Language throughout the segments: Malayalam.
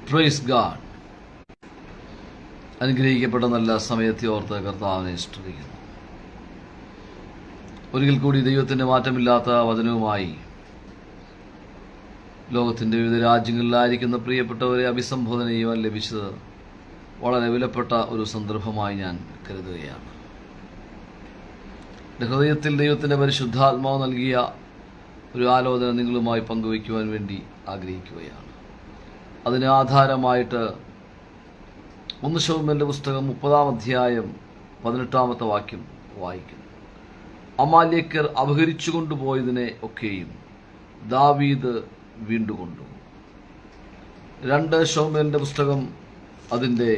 Praise God. അനുഗ്രഹിക്കപ്പെട്ട നല്ല സമയത്തെ ഓർത്ത് കർത്താവിനെ സ്തുതിക്കുന്നു. ഒരിക്കൽ കൂടി ദൈവത്തിൻ്റെ മാറ്റമില്ലാത്ത വചനവുമായി ലോകത്തിൻ്റെ വിവിധ രാജ്യങ്ങളിലായിരിക്കുന്ന പ്രിയപ്പെട്ടവരെ അഭിസംബോധന ചെയ്യുവാൻ ലഭിച്ചത് വളരെ വിലപ്പെട്ട ഒരു സന്ദർഭമായി ഞാൻ കരുതുകയാണ്. എൻ്റെ ഹൃദയത്തിൽ ദൈവത്തിൻ്റെ പരിശുദ്ധാത്മാവ് നൽകിയ ഒരു ആലോചന നിങ്ങളുമായി പങ്കുവയ്ക്കുവാൻ വേണ്ടി ആഗ്രഹിക്കുകയാണ്. അതിന് ആധാരമായിട്ട് 1 ശമൂവേലിന്റെ പുസ്തകം 30-ാം അധ്യായം 18-ാമത്തെ വാക്യം വായിക്കുന്നു. അമാലേക്യർ അപഹരിച്ചു കൊണ്ടുപോയതിനെ ഒക്കെയും ദാവീദ് വീണ്ടുകൊണ്ടു. 2 ശമൂവേലിന്റെ പുസ്തകം അതിൻ്റെ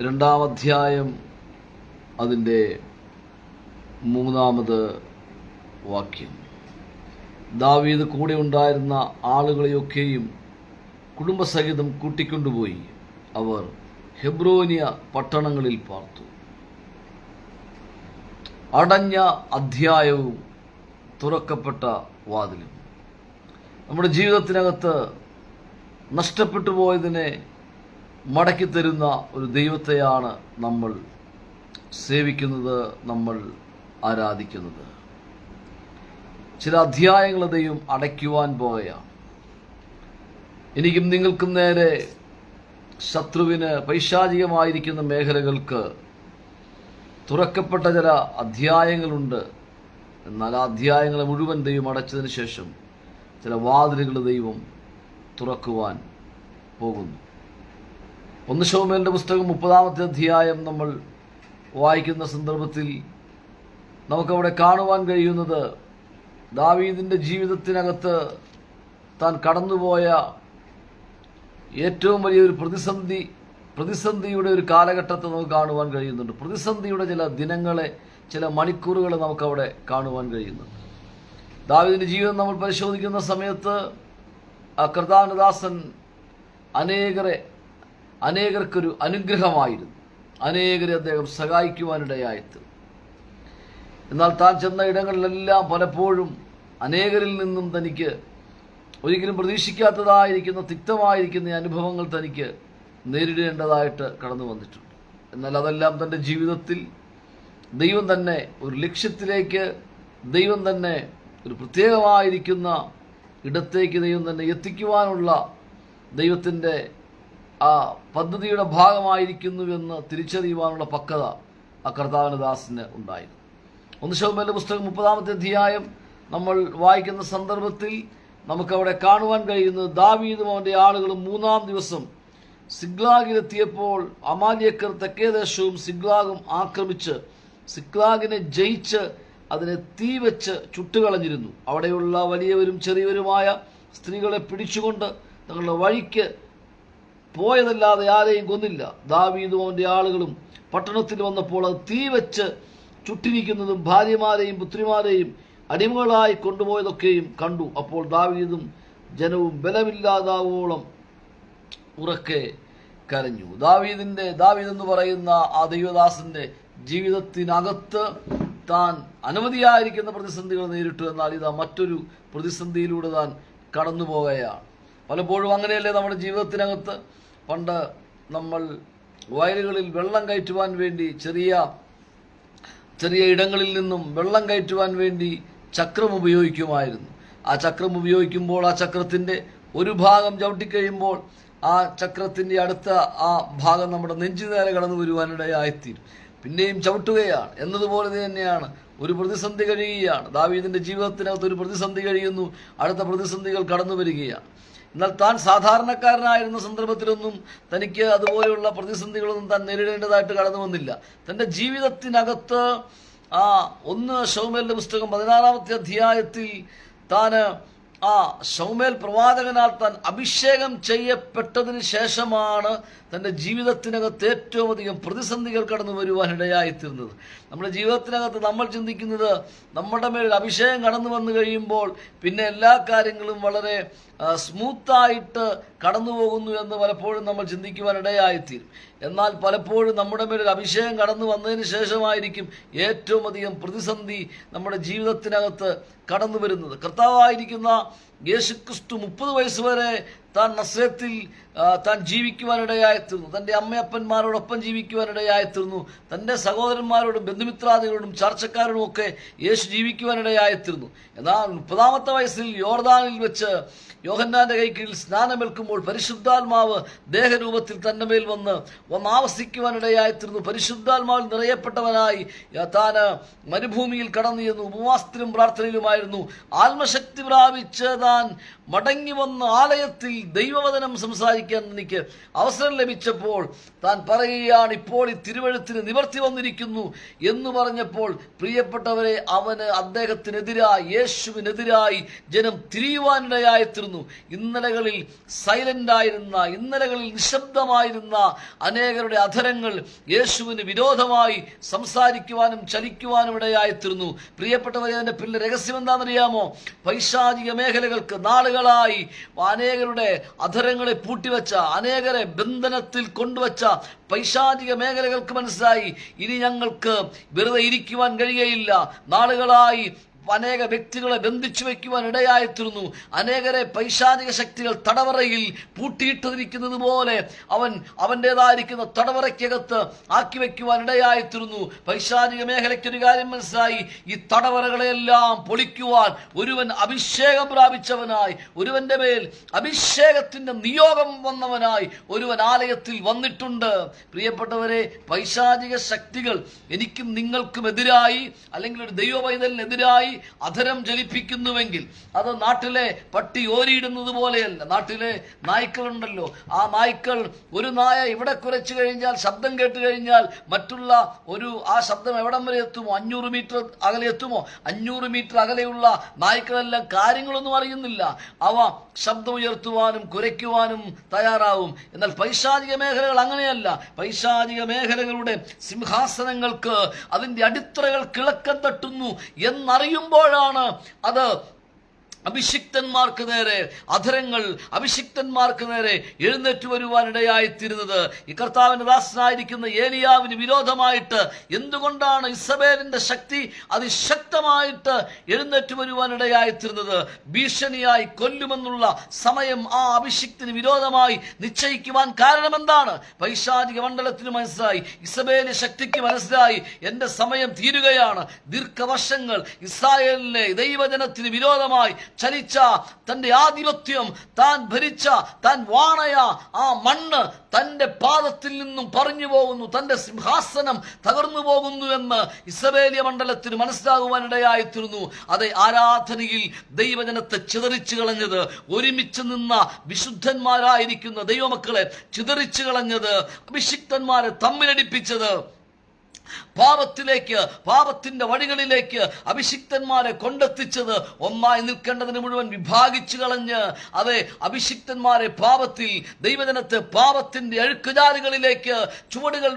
2-ാം അധ്യായം അതിൻ്റെ 3-ാമത് വാക്യം. ദാവീദ് കൂടെ ഉണ്ടായിരുന്ന ആളുകളെയൊക്കെയും കുടുംബസഹിതം കൂട്ടിക്കൊണ്ടുപോയി അവർ ഹെബ്രോനിയ പട്ടണങ്ങളിൽ പാർത്തു. അടഞ്ഞ അധ്യായവും തുറക്കപ്പെട്ട വാതിലും. നമ്മുടെ ജീവിതത്തിനകത്ത് നഷ്ടപ്പെട്ടു പോയതിനെ മടക്കിത്തരുന്ന ഒരു ദൈവത്തെയാണ് നമ്മൾ സേവിക്കുന്നത്, നമ്മൾ ആരാധിക്കുന്നത്. ചില അധ്യായങ്ങൾ ദൈവം അടയ്ക്കുവാൻ പോകുകയാണ്. എനിക്കും നിങ്ങൾക്കും നേരെ ശത്രുവിന് പൈശാചികമായിരിക്കുന്ന മേഖലകൾക്ക് തുറക്കപ്പെട്ട ചില അധ്യായങ്ങളുണ്ട്. എന്നാൽ ആ അധ്യായങ്ങളെ മുഴുവൻ ദൈവം അടച്ചതിന് ശേഷം ചില വാതിലുകൾ ദൈവം തുറക്കുവാൻ പോകുന്നു. 1 ശമൂവേലിന്റെ പുസ്തകം 30-ാമത്തെ അധ്യായം നമ്മൾ വായിക്കുന്ന സന്ദർഭത്തിൽ നമുക്കവിടെ കാണുവാൻ കഴിയുന്നത് ദാവീദിന്റെ ജീവിതത്തിനകത്ത് താൻ കടന്നുപോയ ഏറ്റവും വലിയൊരു പ്രതിസന്ധിയുടെ ഒരു കാലഘട്ടത്തെ നമുക്ക് കാണുവാൻ കഴിയുന്നുണ്ട്. പ്രതിസന്ധിയുടെ ചില ദിനങ്ങളെ, ചില മണിക്കൂറുകളെ നമുക്കവിടെ കാണുവാൻ കഴിയുന്നുണ്ട്. ദാവീദിന്റെ ജീവിതം നമ്മൾ പരിശോധിക്കുന്ന സമയത്ത് ആ കർത്താവിന്റെ ദാസൻ അനേകർക്കൊരു അനുഗ്രഹമായിരുന്നു. അനേകരെ അദ്ദേഹം സഹായിക്കുവാനിടയായിട്ട്. എന്നാൽ താൻ ചെന്ന ഇടങ്ങളിലെല്ലാം പലപ്പോഴും അനേകരിൽ നിന്നും തനിക്ക് ഒരിക്കലും പ്രതീക്ഷിക്കാത്തതായിരിക്കുന്ന തിക്തമായിരിക്കുന്ന അനുഭവങ്ങൾ തനിക്ക് നേരിടേണ്ടതായിട്ട് കടന്നു വന്നിട്ടുണ്ട്. എന്നാൽ അതെല്ലാം തൻ്റെ ജീവിതത്തിൽ ദൈവം തന്നെ ഒരു ലക്ഷ്യത്തിലേക്ക്, ദൈവം തന്നെ ഒരു പ്രത്യേകമായിരിക്കുന്ന ഇടത്തേക്ക് ദൈവം തന്നെ എത്തിക്കുവാനുള്ള ദൈവത്തിൻ്റെ ആ പദ്ധതിയുടെ ഭാഗമായിരിക്കുന്നുവെന്ന് തിരിച്ചറിയുവാനുള്ള പക്വത ആ കർത്താവിന്റെ ദാസന് ഉണ്ടായിരുന്നു. 1 ശമൂവേലിന്റെ പുസ്തകം 30-ാമത്തെ അധ്യായം നമ്മൾ വായിക്കുന്ന സന്ദർഭത്തിൽ നമുക്കവിടെ കാണുവാൻ കഴിയുന്നത് ദാവീദും അവന്റെ ആളുകളും 3-ാം ദിവസം സിഗ്ലാഗിലെത്തിയപ്പോൾ അമാലേക്യർ തെക്കേദേശവും സിഗ്ലാഗും ആക്രമിച്ച് സിഗ്ലാഗിനെ ജയിച്ച് അതിനെ തീ വെച്ച് ചുട്ടുകളഞ്ഞിരുന്നു. അവിടെയുള്ള വലിയവരും ചെറിയവരുമായ സ്ത്രീകളെ പിടിച്ചുകൊണ്ട് തങ്ങളുടെ വഴിക്ക് പോയതല്ലാതെ ആരെയും കൊന്നില്ല. ദാവീദും അവന്റെ ആളുകളും പട്ടണത്തിൽ വന്നപ്പോൾ അത് തീ വെച്ച് ചുട്ടിരിക്കുന്നതും ഭാര്യമാരെയും പുത്രിമാരെയും അടിമകളായി കൊണ്ടുപോയതൊക്കെയും കണ്ടു. അപ്പോൾ ദാവീദും ജനവും ബലമില്ലാതാവോളം ഉറക്കെ കരഞ്ഞു. ദാവീദ് എന്ന് പറയുന്ന ആ ദൈവദാസന്റെ ജീവിതത്തിനകത്ത് താൻ അനവധിയായിരിക്കുന്ന പ്രതിസന്ധികൾ നേരിട്ടു. എന്നാൽ ഇതാ മറ്റൊരു പ്രതിസന്ധിയിലൂടെ താൻ കടന്നു പോകുകയാണ്. പലപ്പോഴും അങ്ങനെയല്ലേ നമ്മുടെ ജീവിതത്തിനകത്ത്. പണ്ട് നമ്മൾ വയലുകളിൽ വെള്ളം കയറ്റുവാൻ വേണ്ടി ചെറിയ ഇടങ്ങളിൽ നിന്നും വെള്ളം കയറ്റുവാൻ വേണ്ടി ചക്രം ഉപയോഗിക്കുമായിരുന്നു. ആ ചക്രം ഉപയോഗിക്കുമ്പോൾ ആ ചക്രത്തിന്റെ ഒരു ഭാഗം ചവിട്ടിക്കഴിയുമ്പോൾ ആ ചക്രത്തിന്റെ അടുത്ത ആ ഭാഗം നമ്മുടെ നെഞ്ചു നേരെ കടന്നു വരുവാനിടയായിത്തീരും. പിന്നെയും ചവിട്ടുകയാണ്. എന്നതുപോലെ തന്നെയാണ് ഒരു പ്രതിസന്ധി കഴിയുകയാണ്. ദാവീദിന്റെ ജീവിതത്തിനകത്ത് ഒരു പ്രതിസന്ധി കഴിയുന്നു, അടുത്ത പ്രതിസന്ധികൾ കടന്നു വരികയാണ്. എന്നാൽ താൻ സാധാരണക്കാരനായിരുന്ന സന്ദർഭത്തിലൊന്നും തനിക്ക് അതുപോലെയുള്ള പ്രതിസന്ധികളൊന്നും താൻ നേരിടേണ്ടതായിട്ട് കടന്നു വന്നില്ല. തൻ്റെ ജീവിതത്തിനകത്ത് 1 ശമൂവേലിന്റെ പുസ്തകം 16-ാമത്തെ അധ്യായത്തിൽ താന് ശമൂവേൽ പ്രവാചകനാൽ താൻ അഭിഷേകം ചെയ്യപ്പെട്ടതിന് ശേഷമാണ് തൻ്റെ ജീവിതത്തിനകത്ത് ഏറ്റവും അധികം പ്രതിസന്ധികൾ കടന്നു വരുവാനിടയായിത്തീർന്നത്. നമ്മുടെ ജീവിതത്തിനകത്ത് നമ്മൾ ചിന്തിക്കുന്നത് നമ്മുടെ മേൽ അഭിഷേകം കടന്നു വന്നു കഴിയുമ്പോൾ പിന്നെ എല്ലാ കാര്യങ്ങളും വളരെ സ്മൂത്തായിട്ട് കടന്നു പോകുന്നു എന്ന് പലപ്പോഴും നമ്മൾ ചിന്തിക്കുവാനിടയായിത്തീരും. എന്നാൽ പലപ്പോഴും നമ്മുടെ മേലൊരു അഭിഷേകം കടന്നു വന്നതിന് ശേഷമായിരിക്കും ഏറ്റവും അധികം പ്രതിസന്ധി നമ്മുടെ ജീവിതത്തിനകത്ത് കടന്നു വരുന്നത്. കർത്താവായിരിക്കുന്ന യേശുക്രിസ്തു 30 വയസ്സ് വരെ താൻ നസ്രത്തിൽ താൻ ജീവിക്കുവാനിടയായിത്തീർന്നു. തൻ്റെ അമ്മയപ്പന്മാരോടൊപ്പം ജീവിക്കുവാനിടയായിത്തീർന്നു. തൻ്റെ സഹോദരന്മാരോടും ബന്ധുമിത്രാദികളോടും ചർച്ചക്കാരോടും ഒക്കെ യേശു ജീവിക്കുവാനിടയായിത്തീർന്നു. എന്നാൽ 30-ാമത്തെ വയസ്സിൽ യോർദാനിൽ വെച്ച് യോഹന്നാന്റെ കൈക്കീഴിൽ സ്നാനമേൽക്കുമ്പോൾ പരിശുദ്ധാത്മാവ് ദേഹരൂപത്തിൽ തന്റെ മേൽ വന്ന് ആവസിക്കുവാനിടയായിത്തീർന്നു. പരിശുദ്ധാത്മാവിൽ നിറയപ്പെട്ടവനായി താൻ മരുഭൂമിയിൽ കടന്നു ചെന്നു. ഉപവാസത്തിലും പ്രാർത്ഥനയിലുമായിരുന്നു. ആത്മശക്തി പ്രാപിച്ച് താൻ മടങ്ങി വന്ന ആലയത്തിൽ ദൈവവചനം സംസാരിക്കാൻ എനിക്ക് അവസരം ലഭിച്ചപ്പോൾ താൻ പറയുകയാണ്, ഇപ്പോൾ ഈ തിരുവഴുത്തിന് നിവർത്തി വന്നിരിക്കുന്നു എന്ന് പറഞ്ഞപ്പോൾ പ്രിയപ്പെട്ടവരെ, അദ്ദേഹത്തിനെതിരായി, യേശുവിനെതിരായി ജനം തിരിയുവാനിടയായിത്തീർന്നു. ഇന്നലകളിൽ സൈലന്റായിരുന്ന, ഇന്നലകളിൽ നിശബ്ദമായിരുന്ന അനേകരുടെ അധരങ്ങൾ യേശുവിന് വിരോധമായി സംസാരിക്കുവാനും ചലിക്കുവാനും ഇടയായിത്തീർന്നു. പ്രിയപ്പെട്ടവരെ, അതിന്റെ പിന്നെ രഹസ്യം എന്താണെന്നറിയാമോ? പൈശാചിക മേഖലകൾക്ക് നാളുകളായി അനേകരുടെ അധരങ്ങളെ പൂട്ടിവെച്ച, അനേകരെ ബന്ധനത്തിൽ കൊണ്ടുവച്ച പൈശാചിക മേഖലകൾക്ക് മനസ്സിലായി, ഇനി ഞങ്ങൾക്ക് വെറുതെ ഇരിക്കുവാൻ കഴിയുകയില്ല. നാളുകളായി അനേക വ്യക്തികളെ ബന്ധിച്ചു വയ്ക്കുവാൻ ഇടയായിത്തീർന്നു. അനേകരെ പൈശാചിക ശക്തികൾ തടവറയിൽ പൂട്ടിയിട്ടിരിക്കുന്നത് പോലെ അവൻ്റെതായിരിക്കുന്ന തടവറയ്ക്കകത്ത് ആക്കി വയ്ക്കുവാൻ ഇടയായിത്തീർന്നു. പൈശാചിക മേഖലയ്ക്കൊരു കാര്യം മനസ്സിലായി, ഈ തടവറകളെല്ലാം പൊളിക്കുവാൻ ഒരുവൻ അഭിഷേകം പ്രാപിച്ചവനായി, ഒരുവന്റെ മേൽ അഭിഷേകത്തിന്റെ നിയോഗം വന്നവനായി ഒരുവൻ ആലയത്തിൽ വന്നിട്ടുണ്ട്. പ്രിയപ്പെട്ടവരെ, പൈശാചിക ശക്തികൾ എനിക്കും നിങ്ങൾക്കും എതിരായി, അല്ലെങ്കിൽ ഒരു ദൈവ പൈതലിനെതിരായി അധരം ജലിപ്പിക്കുന്നുവെങ്കിൽ അത് നാട്ടിലെ പട്ടി ഓരിയിടുന്നത് പോലെയല്ല. നാട്ടിലെ നായ്ക്കളുണ്ടല്ലോ, ആ നായ്ക്കൾ, ഒരു നായ ഇവിടെ കുരച്ചു കഴിഞ്ഞാൽ, ശബ്ദം കേട്ട് കഴിഞ്ഞാൽ മറ്റുള്ള ആ ശബ്ദം എവിടം വരെ എത്തുമോ? 500 മീറ്റർ അകലെ എത്തുമോ? 500 മീറ്റർ അകലെയുള്ള നായ്ക്കളെല്ലാം കാര്യങ്ങളൊന്നും അറിയുന്നില്ല. അവ ശബ്ദം ഉയർത്തുവാനും കുരയ്ക്കുവാനും തയ്യാറാവും. എന്നാൽ പൈശാചിക മേഖലകൾ അങ്ങനെയല്ല. പൈശാചിക മേഖലകളുടെ സിംഹാസനങ്ങൾക്ക് അതിന്റെ അടിത്തറകൾ കിളക്കം തട്ടുന്നു എന്നറിയുമ്പോഴാണ് അത് അഭിഷിക്തന്മാർക്ക് നേരെ, അധരങ്ങൾ അഭിഷിക്തന്മാർക്ക് നേരെ എഴുന്നേറ്റ് വരുവാനിടയായിത്തീരുന്നത്. ഈ കർത്താവിന്റെ ദാസനായിരിക്കുന്ന ഏലിയാവിന് വിരോധമായിട്ട് എന്തുകൊണ്ടാണ് ഇസബേലിന്റെ ശക്തി അതിശക്തമായിട്ട് എഴുന്നേറ്റ് വരുവാനിടയായിത്തീരുന്നത്? ഭീഷണിയായി കൊല്ലുമെന്നുള്ള സമയം ആ അഭിഷിക്തന് വിരോധമായി നിശ്ചയിക്കുവാൻ കാരണം എന്താണ്? പൈശാചിക മണ്ഡലത്തിന് മനസ്സിലായി, ഇസബേലിന്റെ ശക്തിക്ക് മനസ്സിലായി, എന്റെ സമയം തീരുകയാണ്. ദീർഘവർഷങ്ങൾ ഇസ്രായേലിലെ ദൈവജനത്തിന് വിരോധമായി ചലിച്ച തന്റെ ആധിപത്യം, താൻ ഭരിച്ച, താൻ വാണയ ആ മണ്ണ് തന്റെ പാദത്തിൽ നിന്നും പറഞ്ഞു പോകുന്നു, തന്റെ സിംഹാസനം തകർന്നു പോകുന്നു എന്ന് ഇസബേലിയ മണ്ഡലത്തിന് മനസ്സിലാകുവാനിടയായിത്തീർന്നു. അതെ, ആരാധനയിൽ ദൈവജനത്തെ ചിതറിച്ചു കളഞ്ഞത്, ഒരുമിച്ച് നിന്ന വിശുദ്ധന്മാരായിരിക്കുന്ന ദൈവമക്കളെ ചിതറിച്ചു കളഞ്ഞത്, അഭിഷിക്തന്മാരെ തമ്മിലടിപ്പിച്ചത്, പാപത്തിലേക്ക്, പാപത്തിന്റെ വഴികളിലേക്ക് അഭിഷിക്തന്മാരെ കൊണ്ടെത്തിച്ചത്, ഒന്നായി നിൽക്കേണ്ടതിന് മുഴുവൻ വിഭാഗിച്ചു കളഞ്ഞ് അതെ അഭിഷിക്തന്മാരെ പാപത്തിൽ, ദൈവജനത്തെ പാപത്തിന്റെ അഴുക്കുചാലുകളിലേക്ക് ചുവടുകൾ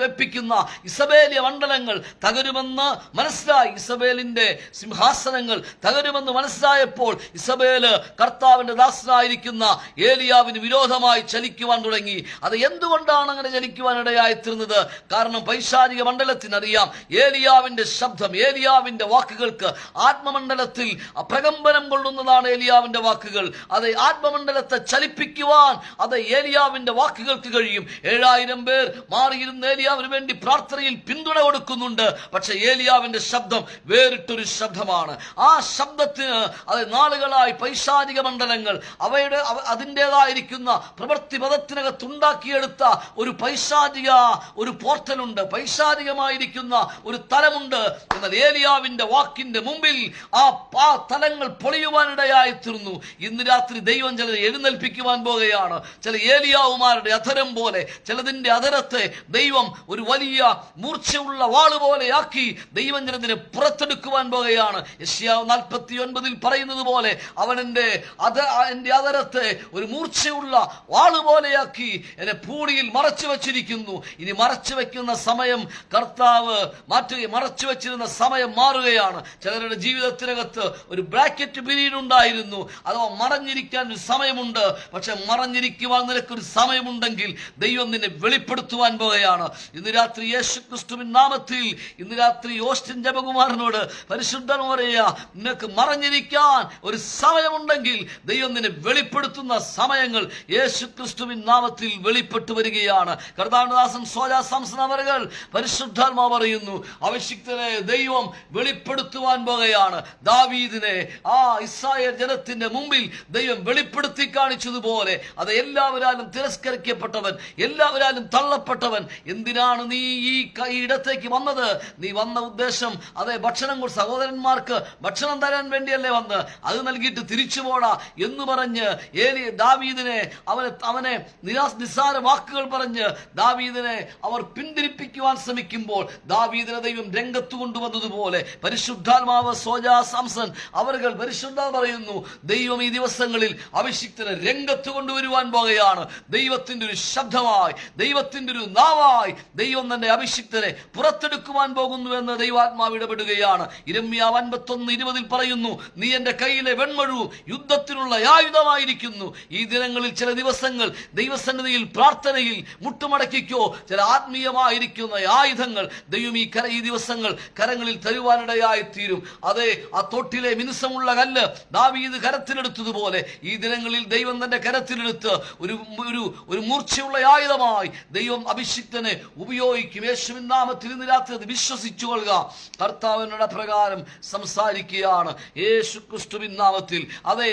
വെപ്പിക്കുന്ന ഇസബേലിയ മണ്ഡലങ്ങൾ തകരുമെന്ന് മനസ്സിലായി. ഇസബേലിന്റെ സിംഹാസനങ്ങൾ തകരുമെന്ന് മനസ്സിലായപ്പോൾ ഇസബേല് കർത്താവിന്റെ ദാസനായിരിക്കുന്ന ഏലിയാവിന് വിരോധമായി ചലിക്കുവാൻ തുടങ്ങി. അത് എന്തുകൊണ്ടാണ് അങ്ങനെ ചലിക്കുവാനിടയായിത്തീർന്നത്? കാരണം പൈശാചിക മണ്ഡലത്തിനറിയാം, ഏലിയാവിന്റെ ശബ്ദം, ഏലിയാവിന്റെ വാക്കുകൾക്ക് ആത്മമണ്ഡലത്തിൽ പ്രകമ്പനം കൊള്ളുന്നതാണ് ഏലിയാവിന്റെ വാക്കുകൾ. അത് ആത്മമണ്ഡലത്തെ ചലിപ്പിക്കുവാൻ അത് ഏലിയാവിന്റെ വാക്കുകൾക്ക് കഴിയും. 7000 പേർ മാറിയിരുന്ന ഏലിയാവിന് വേണ്ടി പ്രാർത്ഥനയിൽ പിന്തുണ കൊടുക്കുന്നുണ്ട്. പക്ഷെ ഏലിയാവിന്റെ ശബ്ദം വേറിട്ടൊരു ശബ്ദമാണ്. ആ ശബ്ദത്തിന് അത് നാളുകളായി പൈശാചിക മണ്ഡലങ്ങൾ അതിൻ്റെതായിരിക്കുന്ന പ്രവൃത്തി പദത്തിനകത്തുണ്ടാക്കിയെടുത്ത ഒരു പൈശാചിക ഒരു പോർട്ടലുണ്ട്, പൈശാചികമായിരിക്കുന്ന ഒരു തലമുണ്ട്. എന്നാൽ ഏലിയാവിന്റെ വാക്കിന്റെ മുമ്പിൽ ആ തലങ്ങൾ പൊളിയുവാനിടയായിത്തീർന്നു. ഇന്ന് രാത്രി ദൈവം ചിലരെ എഴുന്നേൽപ്പിക്കുവാൻ പോകുകയാണ്. ചില ഏലിയാവുമാരുടെ അധരം പോലെ, ചിലതിന്റെ അധരത്തെ ദൈവം ഒരു വലിയ മൂർച്ചയുള്ള വാള് പോലെയാക്കി ദൈവം ചിലതിനെ പുറത്തെടുക്കുവാൻ പോകുകയാണ്. യെശയ്യാവ് 49 പറയുന്നത് പോലെ അവൻ എന്റെ അധരത്തെ ഒരു മൂർച്ചയുള്ള വാള് പോലെയാക്കി എന്നെ പൂടിയിൽ മറച്ചു വച്ചിരിക്കുന്നു. ഇനി മറച്ചു വെക്കുന്ന സമയം കർത്താവ് മറച്ചു വെച്ചിരുന്ന സമയം മാറുകയാണ്. ചിലരുടെ ജീവിതത്തിനകത്ത് ഒരു ബ്രാക്കറ്റ് പീരീഡ് ഉണ്ടായിരുന്നു, അഥവാ മറഞ്ഞിരിക്കാൻ ഒരു സമയമുണ്ട്. പക്ഷെ മറഞ്ഞിരിക്കുവാൻ നിനക്കൊരു സമയമുണ്ടെങ്കിൽ ദൈവം നിന്നെ വെളിപ്പെടുത്തുവാൻ പോകുകയാണ്. ഇന്ന് രാത്രി യേശുക്രിസ്തുവിൻ നാമത്തിൽ ഇന്ന് രാത്രി ഓസ്റ്റിൻ ജപകുമാരനോട് പരിശുദ്ധൻ പറയുക, നിനക്ക് മറഞ്ഞിരിക്കാൻ ഒരു സമയമുണ്ടെങ്കിൽ ദൈവം നിന്നെ വെളിപ്പെടുത്തുന്ന സമയങ്ങൾ യേശുക്രിസ്തുവിൻ നാമത്തിൽ വെളിപ്പെട്ടു വരികയാണ്. കർത്താവിദാസൻ സോജാ സാംസൺ അവர்கள் പരിശുദ്ധാത്മാവ് പറയുന്നു, അഭിഷിക്തനെ ദൈവം വെളിപ്പെടുത്തുവാൻ പോകുകയാണ്. ദാവീദിനെ ആ ഇസ്രായേൽ ജനത്തിന്റെ മുമ്പിൽ ദൈവം വെളിപ്പെടുത്തി കാണിച്ചതുപോലെ, അത് എല്ലാവരാലും തിരസ്കരിക്കപ്പെട്ടവൻ, എല്ലാവരാലും തള്ളപ്പെട്ടവൻ, എന്തിനാണ് നീ ഈ ഇടത്തേക്ക് വന്നത്? നീ വന്ന ഉദ്ദേശം അതെ ഭക്ഷണം സഹോദരന്മാർക്ക് ഭക്ഷണം തരാൻ വേണ്ടിയല്ലേ വന്ന്, അത് നൽകിയിട്ട് തിരിച്ചു പോടാ എന്ന് പറഞ്ഞ് ദാവീദിനെ അവനെ നിസ്സാര വാക്കുകൾ പറഞ്ഞ് ദാവീദിനെ അവർ പിന്തിരിപ്പിക്കുവാൻ ശ്രമിക്കുമ്പോൾ ദാവീദിനെ ദൈവം രംഗത്ത് കൊണ്ടുവന്നതുപോലെ പരിശുദ്ധാത്മാവ് സോജാ സാംസൺ അവർ പരിശുദ്ധ പറയുന്നു, ദൈവം ഈ ദിവസങ്ങളിൽ അഭിഷിക്തനെ രംഗത്ത് കൊണ്ടുവരുവാൻ പോകുകയാണ്. ദൈവത്തിന്റെ ഒരു ശബ്ദമായി, ദൈവത്തിന്റെ ഒരു നാവായി ദൈവം തന്നെ അഭിഷിക്തനെ പുറത്തെടുക്കുവാൻ പോകുന്നു എന്ന് ദൈവാത്മാവ് ഇടപെടുകയാണ്. യിരെമ്യാവ് 51:20 പറയുന്നു, നീ എന്റെ കയ്യിലെ വെൺമഴു യുദ്ധത്തിനുള്ള ആയുധമായിരിക്കുന്നു. ഈ ദിനങ്ങളിൽ ചില ദിവസങ്ങൾ ദൈവസന്നിധിയിൽ പ്രാർത്ഥനയിൽ മുട്ടുമടക്കിക്കോ, ചില ആത്മീയമായിരിക്കുന്ന ആയുധങ്ങൾ ദൈവം ഈ ദിവസങ്ങൾ കരങ്ങളിൽ തരുവാനിടയായി തീരും. അതെ, ആ തോട്ടിലെ മിനുസമുള്ള കല്ല് ദാവീദ് കരത്തിലെടുത്തതുപോലെ ഈ ദിനങ്ങളിൽ ദൈവം തന്റെ കരത്തിലെടുത്ത് ഒരു മൂർച്ചയുള്ള ആയുധമായി ദൈവം അഭിഷിക്തനെ ഉപയോഗിക്കും. യേശുവിൻ നാമത്തിൽ ഇന്ന് രാത്രി അത് വിശ്വസിച്ചു കൊള്ളുക. കർത്താവിനോട് പ്രകാരം സംസാരിക്കുകയാണ് യേശു ക്രിസ്തുവിൻ നാമത്തിൽ. അതെ,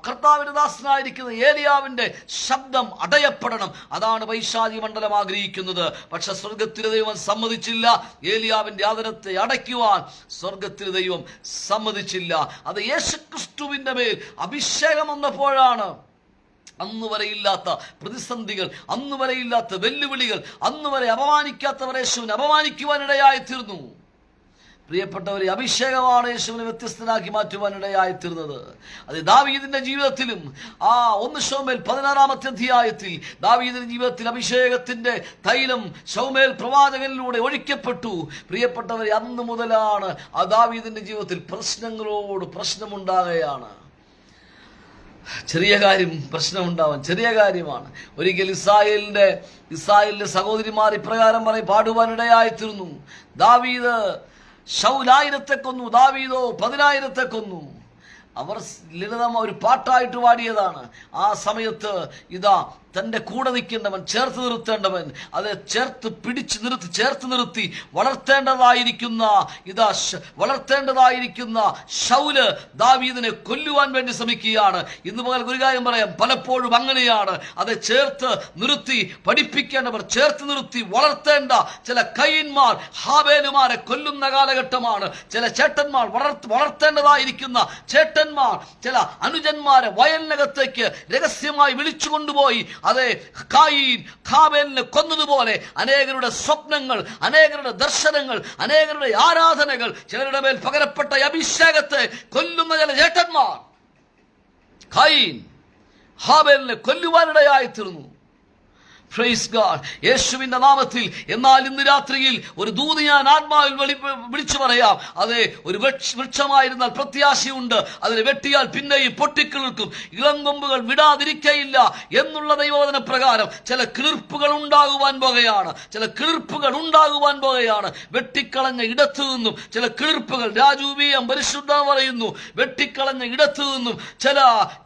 കർത്താവിന്റെ ദാസനായിരിക്കുന്ന ഏലിയാവിന്റെ ശബ്ദം അടയപ്പെടണം. അതാണ് പൈശാചി മണ്ഡലം ആഗ്രഹിക്കുന്നത്. പക്ഷെ സ്വർഗത്തിലെ ദൈവം സമ്മതിച്ചില്ല. ഏലിയാവിന്റെ ആദരത്തെ അടയ്ക്കുവാൻ സ്വർഗത്തിലെ ദൈവം സമ്മതിച്ചില്ല. അത് യേശുക്രിസ്തുവിന്റെ മേൽ അഭിഷേകം വന്നപ്പോഴാണ് അന്ന് വരെയില്ലാത്ത പ്രതിസന്ധികൾ, അന്ന് വരെയില്ലാത്ത വെല്ലുവിളികൾ, അന്ന് വരെ അപമാനിക്കാത്തവർ യേശുവിനെ അപമാനിക്കുവാനിടയായി തീർന്നു. പ്രിയപ്പെട്ടവരെ, അഭിഷേകമാണ് യേശുവിനെ വ്യത്യസ്തനാക്കി മാറ്റുവാനിടയായി തീർന്നത്. അത് ദാവീദിന്റെ ജീവിതത്തിലും 1 ശമൂവേൽ 16-ാമത്തെ അധ്യായത്തിൽ ദാവീദിന്റെ ജീവിതത്തിൽ അഭിഷേകത്തിന്റെ തൈലം ശമൂവേൽ പ്രവാചകനിലൂടെ ഒഴിക്കപ്പെട്ടു. പ്രിയപ്പെട്ടവരെ, അന്ന് മുതലാണ് ആ ദാവീദിന്റെ ജീവിതത്തിൽ പ്രശ്നങ്ങളോട് പ്രശ്നമുണ്ടാകുകയാണ്. ചെറിയ കാര്യം പ്രശ്നമുണ്ടാവാൻ ചെറിയ കാര്യമാണ്. ഒരിക്കൽ ഇസ്രായേലിന്റെ സഹോദരിമാർ ഇപ്രകാരം പാടുവാനിടയായി തീർന്നു, ദാവീദ് ശൗൽ 1000 കൊന്നു, ദാവീദോ 10,000 കൊന്നു. അവർ ലളിതം ഒരു പാട്ടായിട്ട് പാടിയതാണ്. ആ സമയത്ത് ഇതാ തന്റെ കൂടെ നിൽക്കേണ്ടവൻ, ചേർത്ത് നിർത്തേണ്ടവൻ, അത് ചേർത്ത് നിർത്തി വളർത്തേണ്ടതായിരിക്കുന്ന ശൗല് ദാവീദിനെ കൊല്ലുവാൻ വേണ്ടി ശ്രമിക്കുകയാണ്. ഇന്ന് പകൽ ഒരു കാര്യം പറയാം, പലപ്പോഴും അങ്ങനെയാണ്. അത് ചേർത്ത് നിർത്തി പഠിപ്പിക്കേണ്ടവർ, ചേർത്ത് നിർത്തി വളർത്തേണ്ട ചില കയ്യന്മാർ ഹാബേലുമാരെ കൊല്ലുന്ന കാലഘട്ടമാണ്. ചില ചേട്ടന്മാർ വളർത്തേണ്ടതായിരിക്കുന്ന ചേട്ടന്മാർ ചില അനുജന്മാരെ വയലിനകത്തേക്ക് രഹസ്യമായി വിളിച്ചു കൊണ്ടുപോയി അതെ കായീൻ ഹാബേലിനെ കൊന്നതുപോലെ അനേകരുടെ സ്വപ്നങ്ങൾ, അനേകരുടെ ദർശനങ്ങൾ, അനേകരുടെ ആരാധനകൾ, ചിലരുടെ മേൽ പകരപ്പെട്ട അഭിഷേകത്തെ കൊല്ലുന്ന ചില ചേട്ടന്മാർ കായീൻ ഹാബേലിനെ കൊല്ലുവാനിടയായി തീർന്നു. പ്രൈസ് ഗോഡ്, യേശുവിന്റെ നാമത്തിൽ. എന്നാൽ ഇന്ന് രാത്രിയിൽ ഒരു ദൂത് ഞാൻ ആത്മാവിൽ വിളിച്ചു പറയാം. അതെ, ഒരു വൃക്ഷമായിരുന്നാൽ പ്രത്യാശയുണ്ട്, അതിനെ വെട്ടിയാൽ പിന്നെയും പൊട്ടിക്കിളിർക്കും, ഇളങ്കൊമ്പുകൾ വിടാതിരിക്കയില്ല എന്നുള്ള ദൈവവചന പ്രകാരം ചില കിളിർപ്പുകൾ ഉണ്ടാകുവാൻ പോകുകയാണ്. വെട്ടിക്കളഞ്ഞ ഇടത്തു നിന്നും ചില കിളിർപ്പുകൾ, രാജൂബിയം പരിശുദ്ധ പറയുന്നു, വെട്ടിക്കളഞ്ഞ ഇടത്തു നിന്നും ചില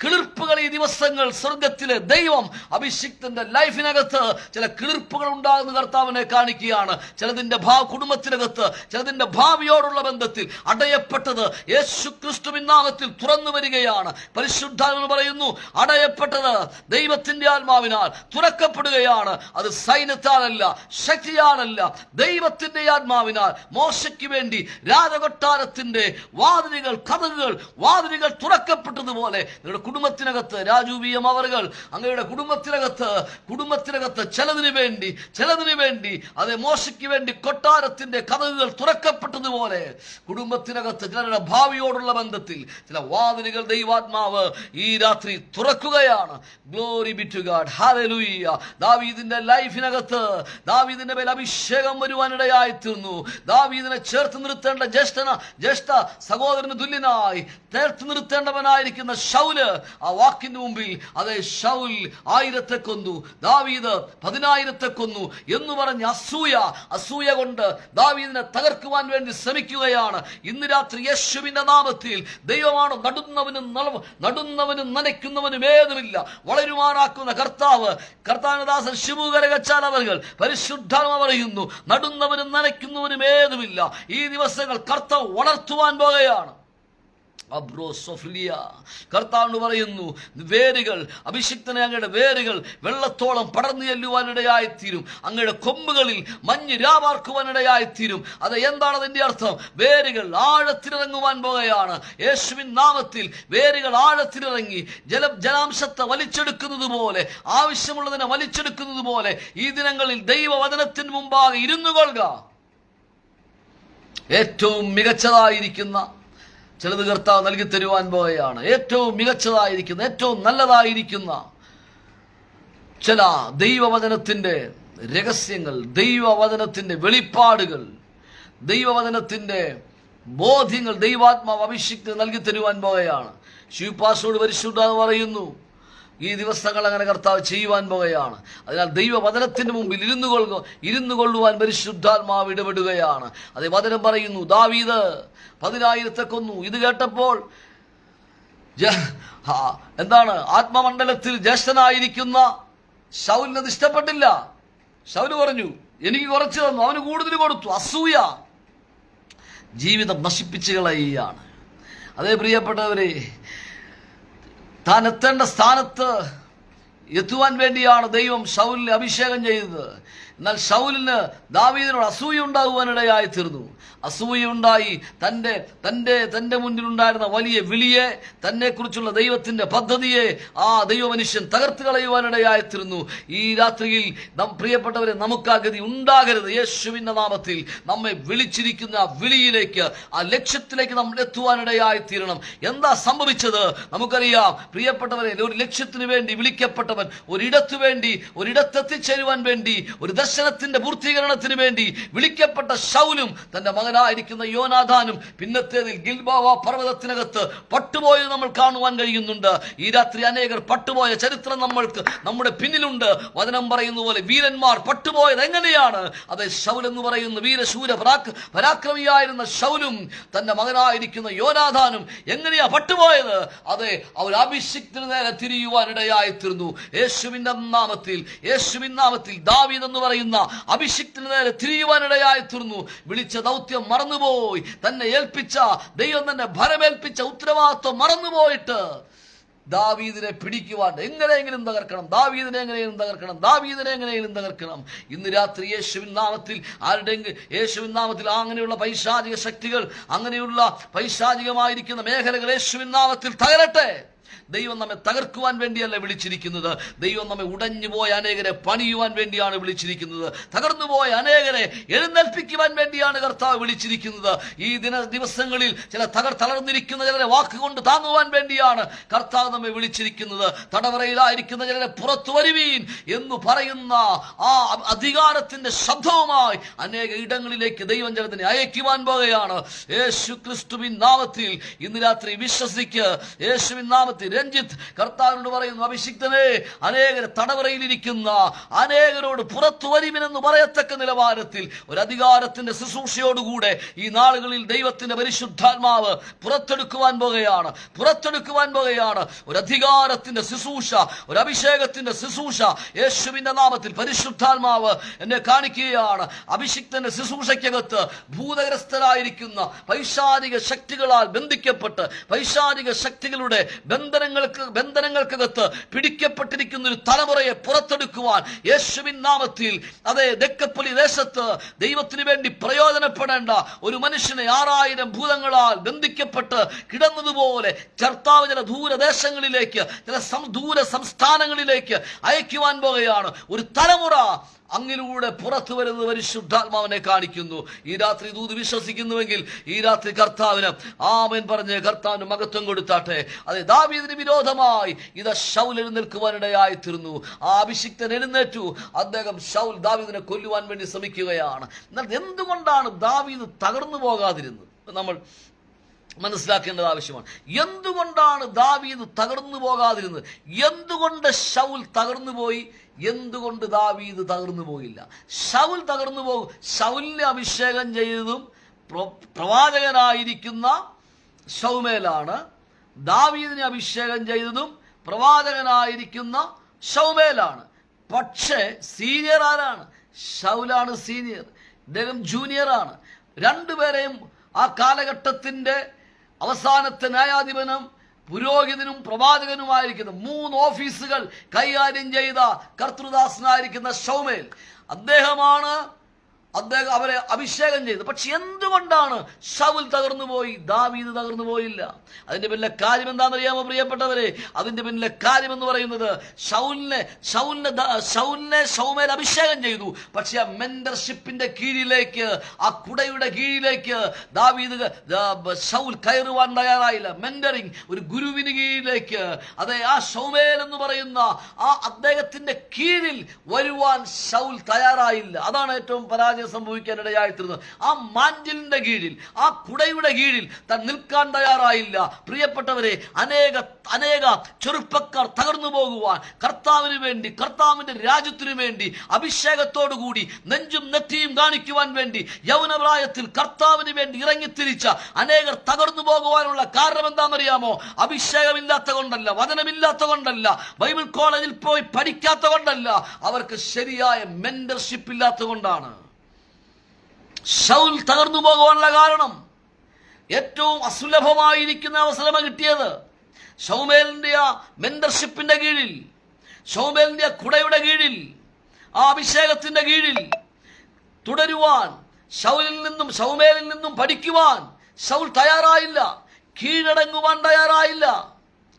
കിളിർപ്പുകൾ ഈ ദിവസങ്ങൾ സ്വർഗത്തിലെ ദൈവം അഭിഷിക്തന്റെ ലൈഫിനകത്ത് ചില കിളിർപ്പുകൾ ഉണ്ടാകുന്ന കർത്താവിനെ കാണിക്കുകയാണ്. ചിലതിന്റെ കുടുംബത്തിനകത്ത്, ചിലതിന്റെ ഭാവിയോടുള്ള ബന്ധത്തിൽ അടയപ്പെട്ടത് യേശു ക്രിസ്തുവിൻ നാമത്തിൽ തുറന്നു വരികയാണ്. പരിശുദ്ധാത്മാവ് പറയുന്നു, അടയപ്പെട്ടത് ദൈവത്തിന്റെ ആത്മാവിനാൽ തുറക്കപ്പെടുകയാണ്. അത് സൈന്യത്താലല്ല, ശക്തിയാലല്ല, ദൈവത്തിന്റെ ആത്മാവിനാൽ. മോശയ്ക്ക് വേണ്ടി രാജകൊട്ടാരത്തിന്റെ വാതിലുകൾ തുറക്കപ്പെട്ടതുപോലെ നിങ്ങളുടെ കുടുംബത്തിനകത്ത്, രാജൂബിയം അവർ അങ്ങയുടെ കുടുംബത്തിനകത്ത് കുടുംബത്തിനകത്ത് ചിലതിനു വേണ്ടി അതെ മോശയ്ക്ക് വേണ്ടി കൊട്ടാരത്തിന്റെ കതകുകൾ തുറക്കപ്പെട്ടതുപോലെ കുടുംബത്തിനകത്ത് ചിലരുടെ ഭാവിയോടുള്ള ബന്ധത്തിൽ ചില വാതിലുകൾ ദൈവാത്മാവ് ഈ രാത്രി തുറക്കുകയാണ്. Glory be to God. Hallelujah. ദാവീദിന്റെ ലൈഫിനകത്ത് ദാവീദിന്റെ മേൽ അഭിഷേകം വരുവാനിടയായി തീർന്നു. ദാവീദിനെ ചേർത്ത് നിർത്തേണ്ട ജ്യേഷ്ഠ സഹോദരന് തുല്യനായി ചേർത്ത് നിർത്തേണ്ടവനായിരിക്കുന്ന ശൗല് ആ വാക്കിന് മുമ്പിൽ അതെ ശൗൽ 1000 കൊന്നു, ദാവീദ് 10,000 കൊന്നു എന്ന് പറഞ്ഞ് അസൂയ കൊണ്ട് ദാവീദിനെ തകർക്കുവാൻ വേണ്ടി ശ്രമിക്കുകയാണ്. ഇന്ന് രാത്രി യേശുവിന്റെ നാമത്തിൽ ദൈവമാണ് നടുന്നവനും നനയ്ക്കുന്നവനും ഏതുമില്ല. വളരുമാറാക്കുന്ന കർത്താവിന്റെ ദാസൻ ശിവു കരകച്ചാൽ അവർ പരിശുദ്ധാത്മ പറയുന്നു, നടുന്നവനും നനയ്ക്കുന്നവനും ഏതുമില്ല. ഈ ദിവസങ്ങൾ കർത്താവ് വളർത്തുവാൻ പോകുകയാണ്. കർത്താവ് പറയുന്നു, വേരുകൾ അഭിഷിക്തനെ അങ്ങയുടെ വേരുകൾ വെള്ളത്തോളം പടർന്നു ചെല്ലുവാനിടയായിത്തീരും, അങ്ങയുടെ കൊമ്പുകളിൽ മഞ്ഞ് രാവാർക്കുവാനിടയായിത്തീരും. അത് എന്താണ് അതിന്റെ അർത്ഥം? വേരുകൾ ആഴത്തിലിറങ്ങുവാൻ പോകുകയാണ്. യേശുവിൻ നാമത്തിൽ വേരുകൾ ആഴത്തിലിറങ്ങി ജലാംശത്തെ വലിച്ചെടുക്കുന്നത് പോലെ, ആവശ്യമുള്ളതിനെ വലിച്ചെടുക്കുന്നത് പോലെ ഈ ദിനങ്ങളിൽ ദൈവവചനത്തിന് മുമ്പാകെ ഇരുന്നു കൊള്ളുക. ഏറ്റവും മികച്ചതായിരിക്കുന്ന ചിലത് കർത്താവ് നൽകി തരുവാൻ പോവുകയാണ്. ഏറ്റവും മികച്ചതായിരിക്കുന്ന, ഏറ്റവും നല്ലതായിരിക്കുന്ന ചില ദൈവവചനത്തിന്റെ രഹസ്യങ്ങൾ, ദൈവവചനത്തിന്റെ വെളിപ്പാടുകൾ, ദൈവവചനത്തിന്റെ ബോധ്യങ്ങൾ ദൈവാത്മാവ് അഭിഷിക്തന് നൽകി തരുവാൻ പോവുകയാണ്. ശിവപാസോട് പരിശുദ്ധാത്മാവ് പറയുന്നു, ഈ ദിവസങ്ങൾ അങ്ങനെ കർത്താവ് ചെയ്യുവാൻ പോകുകയാണ്. അതിനാൽ ദൈവവചനത്തിന് മുമ്പിൽ ഇരുന്നു കൊള്ളുവാൻ പരിശുദ്ധാത്മാവ് ഇടപെടുകയാണ്. അതേ വചനം പറയുന്നു, ദാവീദ് 10,000 കൊന്നു. ഇത് കേട്ടപ്പോൾ എന്താണ് ആത്മമണ്ഡലത്തിൽ ജ്യേഷ്ഠനായിരിക്കുന്ന ശൗലിനത് ഇഷ്ടപ്പെട്ടില്ല. ശൗല് പറഞ്ഞു, എനിക്ക് കുറച്ച് തന്നു, അവന് കൂടുതൽ കൊടുത്തു. അസൂയ ജീവിതം നശിപ്പിച്ചു കളയുകയാണ്. അതേ പ്രിയപ്പെട്ടവരെ, താൻ എത്തേണ്ട സ്ഥാനത്ത് എത്തുവാൻ വേണ്ടിയാണ് ദൈവം ശൗലിനെ അഭിഷേകം ചെയ്തത്. എന്നാൽ ശൗലിന് ദാവീദിനോട് അസൂയ ഉണ്ടാകുവാനിടയായി തീർന്നു. അസൂയുണ്ടായി തന്റെ മുന്നിലുണ്ടായിരുന്ന വലിയ വിളിയെ, തന്നെ കുറിച്ചുള്ള ദൈവത്തിന്റെ പദ്ധതിയെ ആ ദൈവമനുഷ്യൻ തകർത്ത് കളയുവാനിടയായിത്തീർന്നു. ഈ രാത്രിയിൽ പ്രിയപ്പെട്ടവരെ, നമുക്ക് ആ ഗതി ഉണ്ടാകരുത്. യേശുവിന്റെ നാമത്തിൽ നമ്മെ വിളിച്ചിരിക്കുന്ന വിളിയിലേക്ക്, ആ ലക്ഷ്യത്തിലേക്ക് നമ്മൾ എത്തുവാനിടയായിത്തീരണം. എന്താ സംഭവിച്ചത് നമുക്കറിയാം. പ്രിയപ്പെട്ടവരെ, ഒരു ലക്ഷ്യത്തിന് വേണ്ടി വിളിക്കപ്പെട്ടവൻ, ഒരിടത്തെത്തിച്ചേരുവാൻ വേണ്ടി, ഒരു ദർശനത്തിന്റെ പൂർത്തീകരണത്തിന് വേണ്ടി വിളിക്കപ്പെട്ട ശൗലും തന്റെ മകനായിരിക്കുന്ന യോനാഥാനും പിന്നത്തേതിൽ ഗിൽബോവ പർവ്വതത്തിനകത്ത് പട്ടുപോയത് നമ്മൾ കാണുവാൻ കഴിയുന്നുണ്ട്. ഈ രാത്രി അനേകർ പട്ടുപോയ ചരിത്രം നമ്മുടെ പിന്നിലുണ്ട്. വചനം പറയുന്ന പോലെ വീരന്മാർ പട്ടുപോയത് എങ്ങനെയാണ്? അത് ശൗൽ എന്ന് പറയുന്ന വീരശൂര പരാക്രമിയായിരുന്ന ശൗലും തന്റെ മകനായിരിക്കുന്ന യോനാഥാനും എങ്ങനെയാ പട്ടുപോയത്? അതെ, അവർ അഭിഷിക്തന് നേരെ തിരിയുവാനിടയായി തീർന്നു. യേശുവിൻ നാമത്തിൽ ദാവീദ് എന്ന് പറയുന്ന അഭിഷിക്തന് നേരെ തിരിയുവാനിടയായി തീർന്നു. വിളിച്ച ദൗത്യം മറന്നുപോയി, തന്നെ ഏൽപ്പിച്ച ദൈവം തന്നെ ഭരമേൽപ്പിച്ച ഉത്തരവാദിത്വം മറന്നുപോയിട്ട് ദാവീദിനെ പിടിക്കുവാൻ എങ്ങനെയെങ്കിലും തകർക്കണം. ഇന്ന് രാത്രി യേശുവിൻ നാമത്തിൽ അങ്ങനെയുള്ള പൈശാചിക ശക്തികൾ, അങ്ങനെയുള്ള പൈശാചികമായിരിക്കുന്ന മേഖലകൾ യേശുവിൻ നാമത്തിൽ തകരട്ടെ. ദൈവം നമ്മെ തകർക്കുവാൻ വേണ്ടിയല്ല വിളിച്ചിരിക്കുന്നത്. ദൈവം നമ്മെ ഉടഞ്ഞുപോയ അനേകരെ പണിയുവാൻ വേണ്ടിയാണ് വിളിച്ചിരിക്കുന്നത്. തകർന്നുപോയ അനേകരെ എഴുന്നേൽപ്പിക്കുവാൻ വേണ്ടിയാണ് കർത്താവ് വിളിച്ചിരിക്കുന്നത്. ഈ ദിവസങ്ങളിൽ ചില തളർന്നിരിക്കുന്ന ചിലരെ വാക്കുകൊണ്ട് താങ്ങുവാൻ വേണ്ടിയാണ് കർത്താവ് നമ്മെ വിളിച്ചിരിക്കുന്നത്. തടവറയിലായിരിക്കുന്ന ചിലരെ പുറത്തു വരുവീൻ എന്ന് പറയുന്ന ആ അധികാരത്തിന്റെ ശബ്ദവുമായി അനേക ഇടങ്ങളിലേക്ക് ദൈവം ജനത്തിനെ അയക്കുവാൻ പോകുകയാണ്. യേശു ക്രിസ്തുവിൻ നാമത്തിൽ ഇന്ന് രാത്രി വിശ്വസിക്ക്. യേശുവിൻ നാമത്തിൽ രഞ്ജിത്ത് കർത്താവിനോട് പറയുന്നു, അഭിഷിക്തനെ, അനേകരെ തടവറയിലിരിക്കുന്ന അനേകരോട് പുറത്തു വരുവിനെന്ന് പറയത്തക്ക നിലവാരത്തിൽ ഒരു അധികാരത്തിന്റെ ശുശ്രൂഷയോടുകൂടെ ഈ നാളുകളിൽ ദൈവത്തിന്റെ പരിശുദ്ധാത്മാവ് പുറത്തെടുക്കുവാൻ പോകുകയാണ്. ഒരു അധികാരത്തിന്റെ ശുശ്രൂഷ, ഒരു അഭിഷേകത്തിന്റെ ശുശ്രൂഷ യേശുവിന്റെ നാമത്തിൽ പരിശുദ്ധാത്മാവ് എന്നെ കാണിക്കുകയാണ്. അഭിഷിക്തന്റെ ശുശ്രൂഷയ്ക്കകത്ത് ഭൂതഗ്രസ്തരായിരിക്കുന്ന പൈശാചിക ശക്തികളാൽ ബന്ധിക്കപ്പെട്ട്, പൈശാചിക ശക്തികളുടെ ബന്ധനങ്ങൾക്കകത്ത് പിടിക്കപ്പെട്ടിരിക്കുന്ന ഒരു തലമുറയെ പുറത്തെടുക്കുവാൻ യേശുവിൻ നാമത്തിൽ ദെക്കപ്പലി ദേശത്ത് ദൈവത്തിന് വേണ്ടി പ്രയോജനപ്പെടേണ്ട ഒരു മനുഷ്യനെ 6000 ഭൂതങ്ങളാൽ ബന്ധിക്കപ്പെട്ട് കിടന്നതുപോലെ കർത്താവ് ചില ദൂരദേശങ്ങളിലേക്ക്, ചില ദൂര സംസ്ഥാനങ്ങളിലേക്ക് അയക്കുവാൻ പോകുകയാണ്. ഒരു തലമുറ അങ്ങിലൂടെ പുറത്തു വരുന്നത് പരിശുദ്ധാത്മാവിനെ കാണിക്കുന്നു. ഈ രാത്രി ദൂത് വിശ്വസിക്കുന്നുവെങ്കിൽ ഈ രാത്രി കർത്താവിന് ആമേൻ പറഞ്ഞ് കർത്താവിന് മഹത്വം കൊടുത്താട്ടെ. ദാവീദിന് വിരോധമായി ശൗൽ എഴുന്നേൽക്കുവാനിടയായി തീർന്നു. ആ അഭിഷിക്തൻ എഴുന്നേറ്റു. അദ്ദേഹം ദാവീദിനെ കൊല്ലുവാൻ വേണ്ടി ശ്രമിക്കുകയാണ്. എന്നാൽ എന്തുകൊണ്ടാണ് ദാവീദ് തകർന്നു പോകാതിരുന്നത്? നമ്മൾ മനസ്സിലാക്കേണ്ടത് ആവശ്യമാണ്. എന്തുകൊണ്ടാണ് ദാവീദ് തകർന്നു പോകാതിരുന്നത്? എന്തുകൊണ്ട് ശൗൽ തകർന്നു പോയി? എന്തുകൊണ്ട് ദാവീദ് തകർന്നു പോയില്ല? ശൗൽ തകർന്നു പോകും. ശൗലിനെ അഭിഷേകം ചെയ്തതും പ്രവാചകനായിരിക്കുന്ന ശൗമേലാണ്. ദാവീദിനെ അഭിഷേകം ചെയ്തതും പ്രവാചകനായിരിക്കുന്ന ശൗമേലാണ്. പക്ഷേ സീനിയർ ആരാണ്? ശൗലാണ് സീനിയർ, ഇദ്ദേഹം ജൂനിയറാണ്. രണ്ടുപേരെയും ആ കാലഘട്ടത്തിന്റെ അവസാനത്തെ ന്യായാധിപനും പുരോഹിതനും പ്രവാചകനുമായിരിക്കുന്ന 3 ഓഫീസുകൾ കൈകാര്യം ചെയ്ത കർത്തൃദാസനായിരിക്കുന്ന ശൗമേൽ, അദ്ദേഹമാണ് അവരെ അഭിഷേകം ചെയ്തു. പക്ഷെ എന്തുകൊണ്ടാണ് ശൗൽ തകർന്നുപോയി, ദാവീദ് തകർന്നു പോയില്ല? അതിന്റെ പിന്നിലെ കാര്യം എന്താണെന്നറിയാമോ പ്രിയപ്പെട്ടവരെ? അതിന്റെ പിന്നിലെ കാര്യം എന്ന് പറയുന്നത് ശൗലിനെ ശൗമേൽ അഭിഷേകം ചെയ്തു. പക്ഷെ ആ മെന്റർഷിപ്പിന്റെ കീഴിലേക്ക്, ആ കുടയുടെ കീഴിലേക്ക് ശൗൽ കയറുവാൻ തയ്യാറായില്ല. മെന്ററിങ്, ഒരു ഗുരുവിന് കീഴിലേക്ക്, ആ ശൗമേൽ എന്ന് പറയുന്ന ആ അദ്ദേഹത്തിന്റെ കീഴിൽ വരുവാൻ ശൗൽ തയ്യാറായില്ല. അതാണ് ഏറ്റവും പരാജയം സംഭവിക്കാനിടയായിത്തീർന്നത്. ആ മാന്റിലിന്റെ കീഴിൽ, ആ കുടയുടെ കീഴിൽ താൻ നിൽക്കാൻ തയ്യാറായില്ല. പ്രിയപ്പെട്ടവരെ, അനേക ചെറുപ്പക്കാർ തകർന്നു പോകുവാൻ, കർത്താവിന് വേണ്ടി, കർത്താവിന്റെ രാജ്യത്തിനു വേണ്ടി അഭിഷേകത്തോടുകൂടി നെഞ്ചും നെറ്റിയും കാണിക്കുവാൻ വേണ്ടി യൗവനപ്രായത്തിൽ കർത്താവിന് വേണ്ടി ഇറങ്ങിത്തിരിച്ച അനേകർ തകർന്നു പോകുവാനുള്ള കാരണം എന്താണെന്നറിയാമോ? അഭിഷേകമില്ലാത്ത കൊണ്ടല്ല, വചനമില്ലാത്ത കൊണ്ടല്ല, ബൈബിൾ കോളേജിൽ പോയി പഠിക്കാത്ത കൊണ്ടല്ല, അവർക്ക് ശരിയായ മെന്റർഷിപ്പ് ഇല്ലാത്ത കൊണ്ടാണ്. ശൗൽ തകർന്നു പോകുവാനുള്ള കാരണം ഏറ്റവും അസുലഭമായിരിക്കുന്ന അവസരമാണ് കിട്ടിയത്. ശൗമേലിന്റെ ആ മെന്റർഷിപ്പിന്റെ കീഴിൽ, ശൗമേലിന്റെ കുടയുടെ കീഴിൽ, ആ അഭിഷേകത്തിന്റെ കീഴിൽ തുടരുവാൻ, ശൗമേലിൽ നിന്നും പഠിക്കുവാൻ ശൗൽ തയ്യാറായില്ല, കീഴടങ്ങുവാൻ തയ്യാറായില്ല.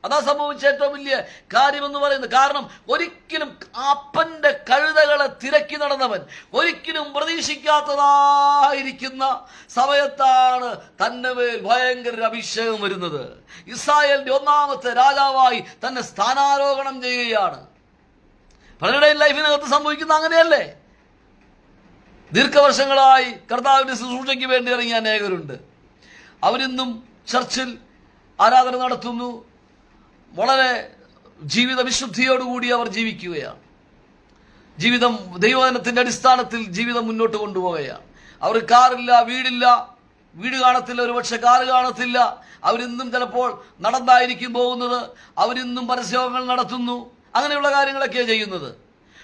അതാ സംഭവിച്ച ഏറ്റവും വലിയ കാര്യമെന്ന് പറയുന്നത്. കാരണം ഒരിക്കലും അപ്പന്റെ കഴുതകളെ തിരക്കി നടന്നവൻ, ഒരിക്കലും പ്രതീക്ഷിക്കാത്തതായിരിക്കുന്ന സമയത്താണ് തന്റെ മേൽ ഭയങ്കര അഭിഷേകം വരുന്നത്. ഇസ്രായേലിന്റെ 1ാമത്തെ രാജാവായി തന്നെ സ്ഥാനാരോഹണം ചെയ്യുകയാണ്. പലരുടെയും ലൈഫിനകത്ത് സംഭവിക്കുന്ന അങ്ങനെയല്ലേ? ദീർഘവർഷങ്ങളായി കർത്താവിന്റെ ശുശ്രൂഷയ്ക്ക് വേണ്ടി ഇറങ്ങിയ അനേകരുണ്ട്. അവരിന്നും ചർച്ചിൽ ആരാധന നടത്തുന്നു. വളരെ ജീവിത വിശുദ്ധിയോടുകൂടി അവർ ജീവിക്കുകയാണ്. ജീവിതം ദൈവവചനത്തിന്റെ അടിസ്ഥാനത്തിൽ ജീവിതം മുന്നോട്ട് കൊണ്ടുപോവുകയാണ്. അവർക്ക് കാറില്ല, വീടില്ല, വീട് കാണത്തില്ല, ഒരുപക്ഷെ കാറ് കാണത്തില്ല. അവരിന്നും ചിലപ്പോൾ നടന്നായിരിക്കും പോകുന്നത്. അവരിന്നും പരസ്യങ്ങൾ നടത്തുന്നു. അങ്ങനെയുള്ള കാര്യങ്ങളൊക്കെയാണ് ചെയ്യുന്നത്.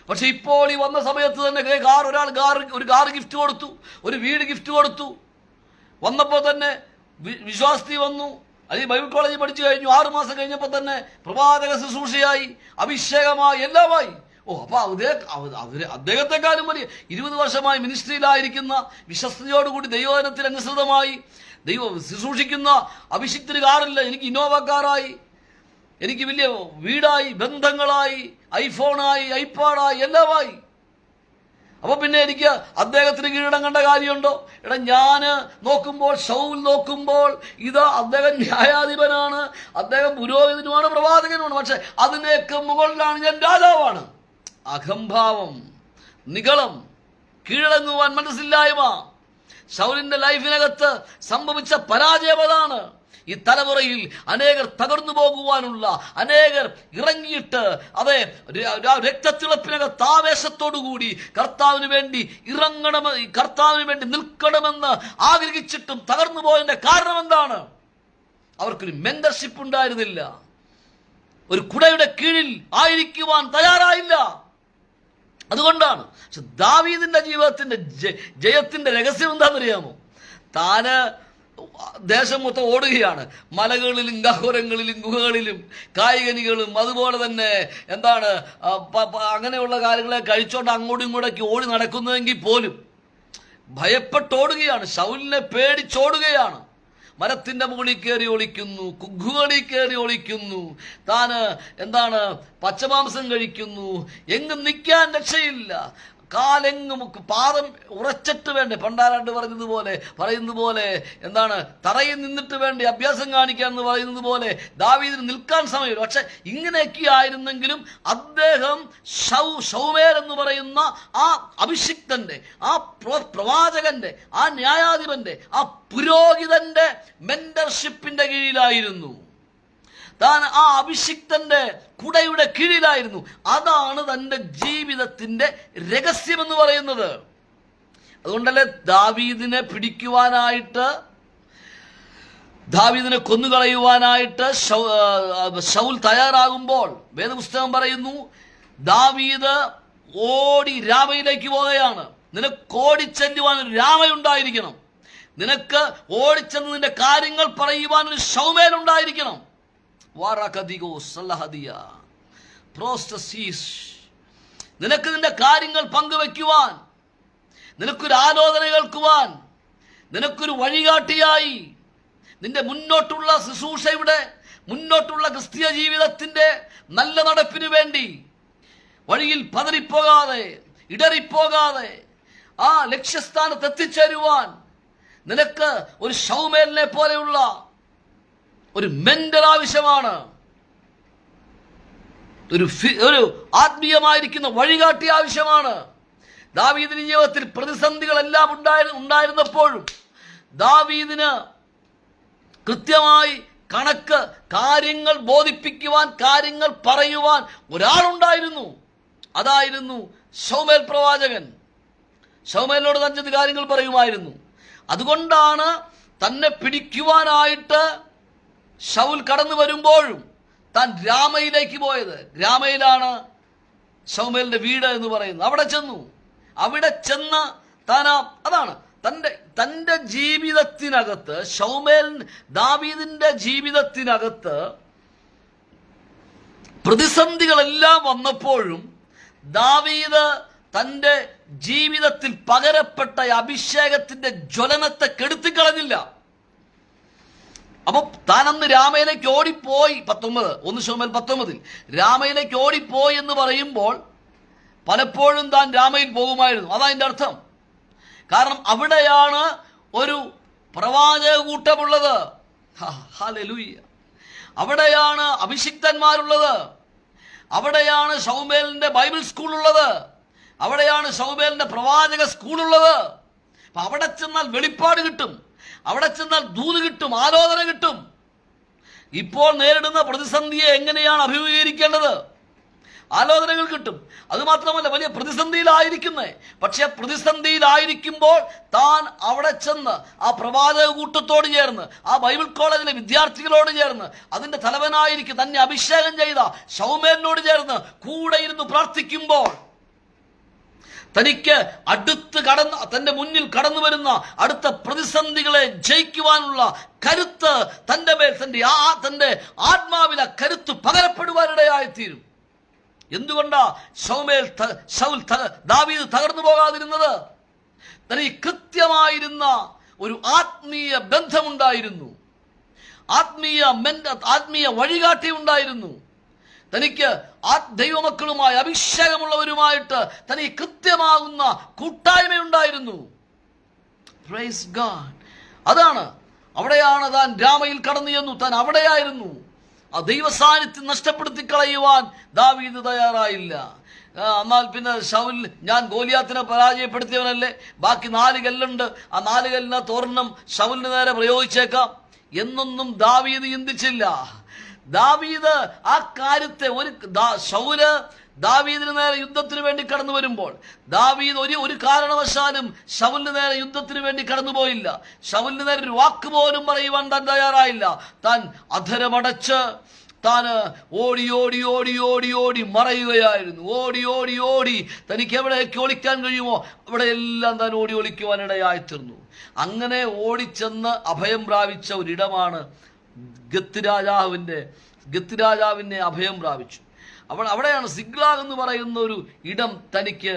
പക്ഷെ ഇപ്പോൾ ഈ വന്ന സമയത്ത് തന്നെ ഒരു കാർ ഗിഫ്റ്റ് കൊടുത്തു, ഒരു വീട് ഗിഫ്റ്റ് കൊടുത്തു. വന്നപ്പോൾ തന്നെ വിശ്വാസി വന്നു. അല്ലെങ്കിൽ ബൈബിൾ കോളേജിൽ പഠിച്ചു കഴിഞ്ഞു. 6 മാസം കഴിഞ്ഞപ്പോൾ തന്നെ പ്രവാചക ശുശ്രൂഷയായി, അഭിഷേകമായി, എല്ലാമായി. അപ്പൊ അദ്ദേഹത്തെക്കാളും വലിയ 20 വർഷമായി മിനിസ്ട്രിയിലായിരിക്കുന്ന, വിശ്വസ്തയോടുകൂടി ദൈവവചനത്തിന് അനുസൃതമായി ശുശ്രൂഷിക്കുന്ന അഭിഷിക്തന് കാറില്ല, എനിക്ക് ഇന്നോവ കാറായി, എനിക്ക് വലിയ വീടായി, ബന്ധങ്ങളായി, ഐഫോണായി, ഐപാഡായി, എല്ലാമായി. അപ്പൊ പിന്നെ എനിക്ക് അദ്ദേഹത്തിന് കീഴടങ്ങേണ്ട കാര്യമുണ്ടോ? ഞാന് നോക്കുമ്പോൾ, ശൗൽ നോക്കുമ്പോൾ അദ്ദേഹം ന്യായാധിപനാണ്, അദ്ദേഹം പുരോഹിതനുമാണ്, പ്രവാചകനുമാണ്. പക്ഷെ അതിനേക്ക് മുകളിലാണ് ഞാൻ രാജാവാണ്. അഹംഭാവം, നിഗളം, കീഴടങ്ങുവാൻ മനസ്സില്ലായ്മ, ശൗലിന്റെ ലൈഫിനകത്ത് സംഭവിച്ച പരാജയം അതാണ്. ഈ തലമുറയിൽ അനേകർ തകർന്നു പോകുവാനുള്ള, അനേകർ ഇറങ്ങിയിട്ട് രക്തത്തിളപ്പിനകത്ത് ആവേശത്തോടുകൂടി കർത്താവിന് വേണ്ടി കർത്താവിന് വേണ്ടി നിൽക്കണമെന്ന് ആഗ്രഹിച്ചിട്ടും തകർന്നു പോയതിന്റെ കാരണം എന്താണ്? അവർക്കൊരു മെന്റർഷിപ്പ് ഉണ്ടായിരുന്നില്ല, ഒരു കുടയുടെ കീഴിൽ ആയിരിക്കുവാൻ തയ്യാറായില്ല. അതുകൊണ്ടാണ്. പക്ഷെ ദാവീദിന്റെ ജീവിതത്തിന്റെ ജയത്തിന്റെ രഹസ്യം എന്താണെന്നറിയാമോ? താന് ദേശം മൊത്തം ഓടുകയാണ്. മലകളിലും ഗഹ്വരങ്ങളിലും ഗുഹകളിലും കായികനികളും അതുപോലെ തന്നെ എന്താണ് അങ്ങനെയുള്ള കാര്യങ്ങളെ കഴിച്ചോണ്ട് അങ്ങോട്ടും ഇങ്ങോട്ടേക്ക് ഓടി നടക്കുന്നതെങ്കിൽ പോലും ഭയപ്പെട്ടോടുകയാണ്. ശൗലിനെ പേടിച്ചോടുകയാണ്. മരത്തിന്റെ മുകളിൽ കയറി ഒളിക്കുന്നു, കുഗ്ഗുകളിൽ കയറി ഒളിക്കുന്നു, താന് എന്താണ് പച്ചമാംസം കഴിക്കുന്നു, എങ്ങും നിൽക്കാൻ രക്ഷയില്ല. കാലെങ്ങും പാദം ഉറച്ചിട്ട് വേണ്ടേ, പണ്ടാരാണ്ട് പറയുന്നത് പോലെ എന്താണ് തറയിൽ നിന്നിട്ട് വേണ്ടി അഭ്യാസം കാണിക്കാൻ എന്ന് പറയുന്നത് പോലെ ദാവീദിന് നിൽക്കാൻ സമയമില്ല. പക്ഷെ ഇങ്ങനെയൊക്കെ ആയിരുന്നെങ്കിലും അദ്ദേഹം ശൗമേൽ എന്ന് പറയുന്ന ആ അഭിഷിക്തന്റെ, ആ പ്രവാചകന്റെ, ആ ന്യായാധിപന്റെ, ആ പുരോഹിതന്റെ മെന്റർഷിപ്പിന്റെ കീഴിലായിരുന്നു. താൻ ആ അഭിഷിക്തന്റെ കുടയുടെ കീഴിലായിരുന്നു. അതാണ് തന്റെ ജീവിതത്തിന്റെ രഹസ്യമെന്ന് പറയുന്നത്. അതുകൊണ്ടല്ലേ ദാവീദിനെ പിടിക്കുവാനായിട്ട്, ദാവീദിനെ കൊന്നുകളയുവാനായിട്ട് ശൗൽ തയ്യാറാകുമ്പോൾ വേദപുസ്തകം പറയുന്നു, ദാവീദ് ഓടി രാമയിലേക്ക് പോവുകയാണ്. നിനക്ക് ഓടിച്ചെല്ലുവാൻ ഒരു രാമയുണ്ടായിരിക്കണം, നിനക്ക് ഓടിച്ചെന്ന് നിന്റെ കാര്യങ്ങൾ പറയുവാൻ ഒരു ശൗമേലുണ്ടായിരിക്കണം. നിനക്ക് നിന്റെ കാര്യങ്ങൾ പങ്കുവെക്കുവാൻ, നിനക്കൊരു ആലോചന കേൾക്കുവാൻ, നിനക്കൊരു വഴികാട്ടിയായി നിന്റെ മുന്നോട്ടുള്ള ശുശ്രൂഷയുടെ, മുന്നോട്ടുള്ള ക്രിസ്തീയ ജീവിതത്തിന്റെ നല്ല നടപ്പിനു വേണ്ടി വഴിയിൽ പതറിപ്പോകാതെ, ഇടറിപ്പോകാതെ ആ ലക്ഷ്യസ്ഥാനത്ത് എത്തിച്ചേരുവാൻ നിനക്ക് ഒരു ശൗമേലിനെ പോലെയുള്ള ഒരു മെന്റർ ആവശ്യമാണ്. ഒരു ആത്മീയമായിരിക്കുന്ന വഴികാട്ടി ആവശ്യമാണ്. ദാവീദിന്റെ ജീവിതത്തിൽ പ്രതിസന്ധികളെല്ലാം ഉണ്ടായിരുന്നപ്പോഴും ദാവീദിന് കൃത്യമായി കണക്ക് കാര്യങ്ങൾ ബോധിപ്പിക്കുവാൻ, കാര്യങ്ങൾ പറയുവാൻ ഒരാളുണ്ടായിരുന്നു. അതായിരുന്നു ശൗമേൽ പ്രവാചകൻ. ശൗമേലിനോട് തഞ്ചത് കാര്യങ്ങൾ പറയുമായിരുന്നു. അതുകൊണ്ടാണ് തന്നെ പിടിക്കുവാനായിട്ട് ശൗൽ കടന്നു വരുമ്പോഴും താൻ രാമയിലേക്ക് പോയത്. രാമയിലാണ് ശൗമേലിന്റെ വീട് എന്ന് പറയുന്നത്. അവിടെ ചെന്ന് താൻ അതാണ് തന്റെ ജീവിതത്തിനകത്ത്, ദാവീദിന്റെ ജീവിതത്തിനകത്ത് പ്രതിസന്ധികളെല്ലാം വന്നപ്പോഴും ദാവീദ് തന്റെ ജീവിതത്തിൽ പകരപ്പെട്ട അഭിഷേകത്തിന്റെ ജ്വലനത്തെ കെടുത്തിക്കളഞ്ഞില്ല. അപ്പൊ താൻ അന്ന് രാമയിലേക്ക് ഓടിപ്പോയി. 1 ശമൂവേൽ 19 രാമയിലേക്ക് ഓടിപ്പോയി എന്ന് പറയുമ്പോൾ പലപ്പോഴും താൻ രാമയിൽ പോകുമായിരുന്നു. അതതിൻ്റെ അർത്ഥം. കാരണം അവിടെയാണ് ഒരു പ്രവാചക കൂട്ടമുള്ളത്. ഹല്ലേലൂയ. അവിടെയാണ് അഭിഷിക്തന്മാരുള്ളത്. അവിടെയാണ് ശൗമേലിന്റെ ബൈബിൾ സ്കൂളുള്ളത്. അവിടെയാണ് ശൗമേലിന്റെ പ്രവാചക സ്കൂളുള്ളത്. അപ്പൊ അവിടെ ചെന്നാൽ വെളിപ്പാട് കിട്ടും, അവിടെ ചെന്നാൽ ദൂത് കിട്ടും, ആലോചന കിട്ടും. ഇപ്പോൾ നേരിടുന്ന പ്രതിസന്ധിയെ എങ്ങനെയാണ് അഭിമുഖീകരിക്കേണ്ടത്, ആലോചനകൾ കിട്ടും. അതുമാത്രമല്ല, വലിയ പ്രതിസന്ധിയിലായിരിക്കുന്നേ. പക്ഷെ പ്രതിസന്ധിയിലായിരിക്കുമ്പോൾ താൻ അവിടെ ചെന്ന് ആ പ്രവാചക കൂട്ടത്തോട് ചേർന്ന്, ആ ബൈബിൾ കോളേജിലെ വിദ്യാർത്ഥികളോട് ചേർന്ന്, അതിന്റെ തലവനായിരിക്കും തന്നെ അഭിഷേകം ചെയ്ത ശൗമേലിനോട് ചേർന്ന് കൂടെ ഇരുന്ന് പ്രാർത്ഥിക്കുമ്പോൾ തനിക്ക് തന്റെ മുന്നിൽ കടന്നു വരുന്ന അടുത്ത പ്രതിസന്ധികളെ ജയിക്കുവാനുള്ള കരുത്ത് തന്റെ മേൽ, തന്റെ ആത്മാവിലെ കരുത്ത് പകരപ്പെടുവാനിടയായിത്തീരും. എന്തുകൊണ്ടാ ശൗൽ ദാവീദ് തകർന്നു പോകാതിരുന്നത്? തനിക്ക് കൃത്യമായിരുന്ന ഒരു ആത്മീയ ബന്ധമുണ്ടായിരുന്നു, ആത്മീയ വഴികാട്ടി ഉണ്ടായിരുന്നു. തനിക്ക് ദൈവമക്കളുമായി അഭിഷേകമുള്ളവരുമായിട്ട് തനിക്ക് കൃത്യമാകുന്ന കൂട്ടായ്മയുണ്ടായിരുന്നു. Praise God. അവിടെയാണ് താൻ രാമയിൽ കടന്നു ചെന്നു. താൻ അവിടെയായിരുന്നു. ആ ദൈവസാന്നിധ്യം നഷ്ടപ്പെടുത്തി കളയുവാൻ ദാവീദ് തയ്യാറായില്ല. എന്നാൽ പിന്നെ ശൗൽ, ഞാൻ ഗോലിയാത്തിനെ പരാജയപ്പെടുത്തിയവനല്ലേ, ബാക്കി 4 കല്ലുണ്ട്, ആ 4 കല്ലിന് തോർണം ശൗലിന് നേരെ പ്രയോഗിച്ചേക്കാം എന്നൊന്നും ദാവീദ് ചിന്തിച്ചില്ല. ദാവീദ് ആ കാര്യത്തെ ശൗല് ദാവീദിന് നേരെ യുദ്ധത്തിന് വേണ്ടി കടന്നു വരുമ്പോൾ ദാവീദ് ഒരു കാരണവശാലും ശൗലിന് നേരെ യുദ്ധത്തിന് വേണ്ടി കടന്നുപോയില്ല. ശൗലിന് നേരെ ഒരു വാക്ക് പോലും പറയുവാൻ താൻ തയ്യാറായില്ല. താൻ അധരമടച്ച് താന് ഓടി ഓടി ഓടി ഓടി ഓടി മറയുകയായിരുന്നു. ഓടി ഓടി ഓടി തനിക്ക് എവിടെയൊക്കെ ഒളിക്കാൻ കഴിയുമോ അവിടെയെല്ലാം താൻ ഓടി ഒളിക്കുവാനിടയായിത്തീർന്നു. അങ്ങനെ ഓടിച്ചെന്ന് അഭയം പ്രാപിച്ച ഒരിടമാണ് ഗത്ത് രാജാവിനെ അഭയം പ്രാപിച്ചു. അവിടെയാണ് സിഗ്ലാഗ് എന്ന് പറയുന്ന ഒരു ഇടം തനിക്ക്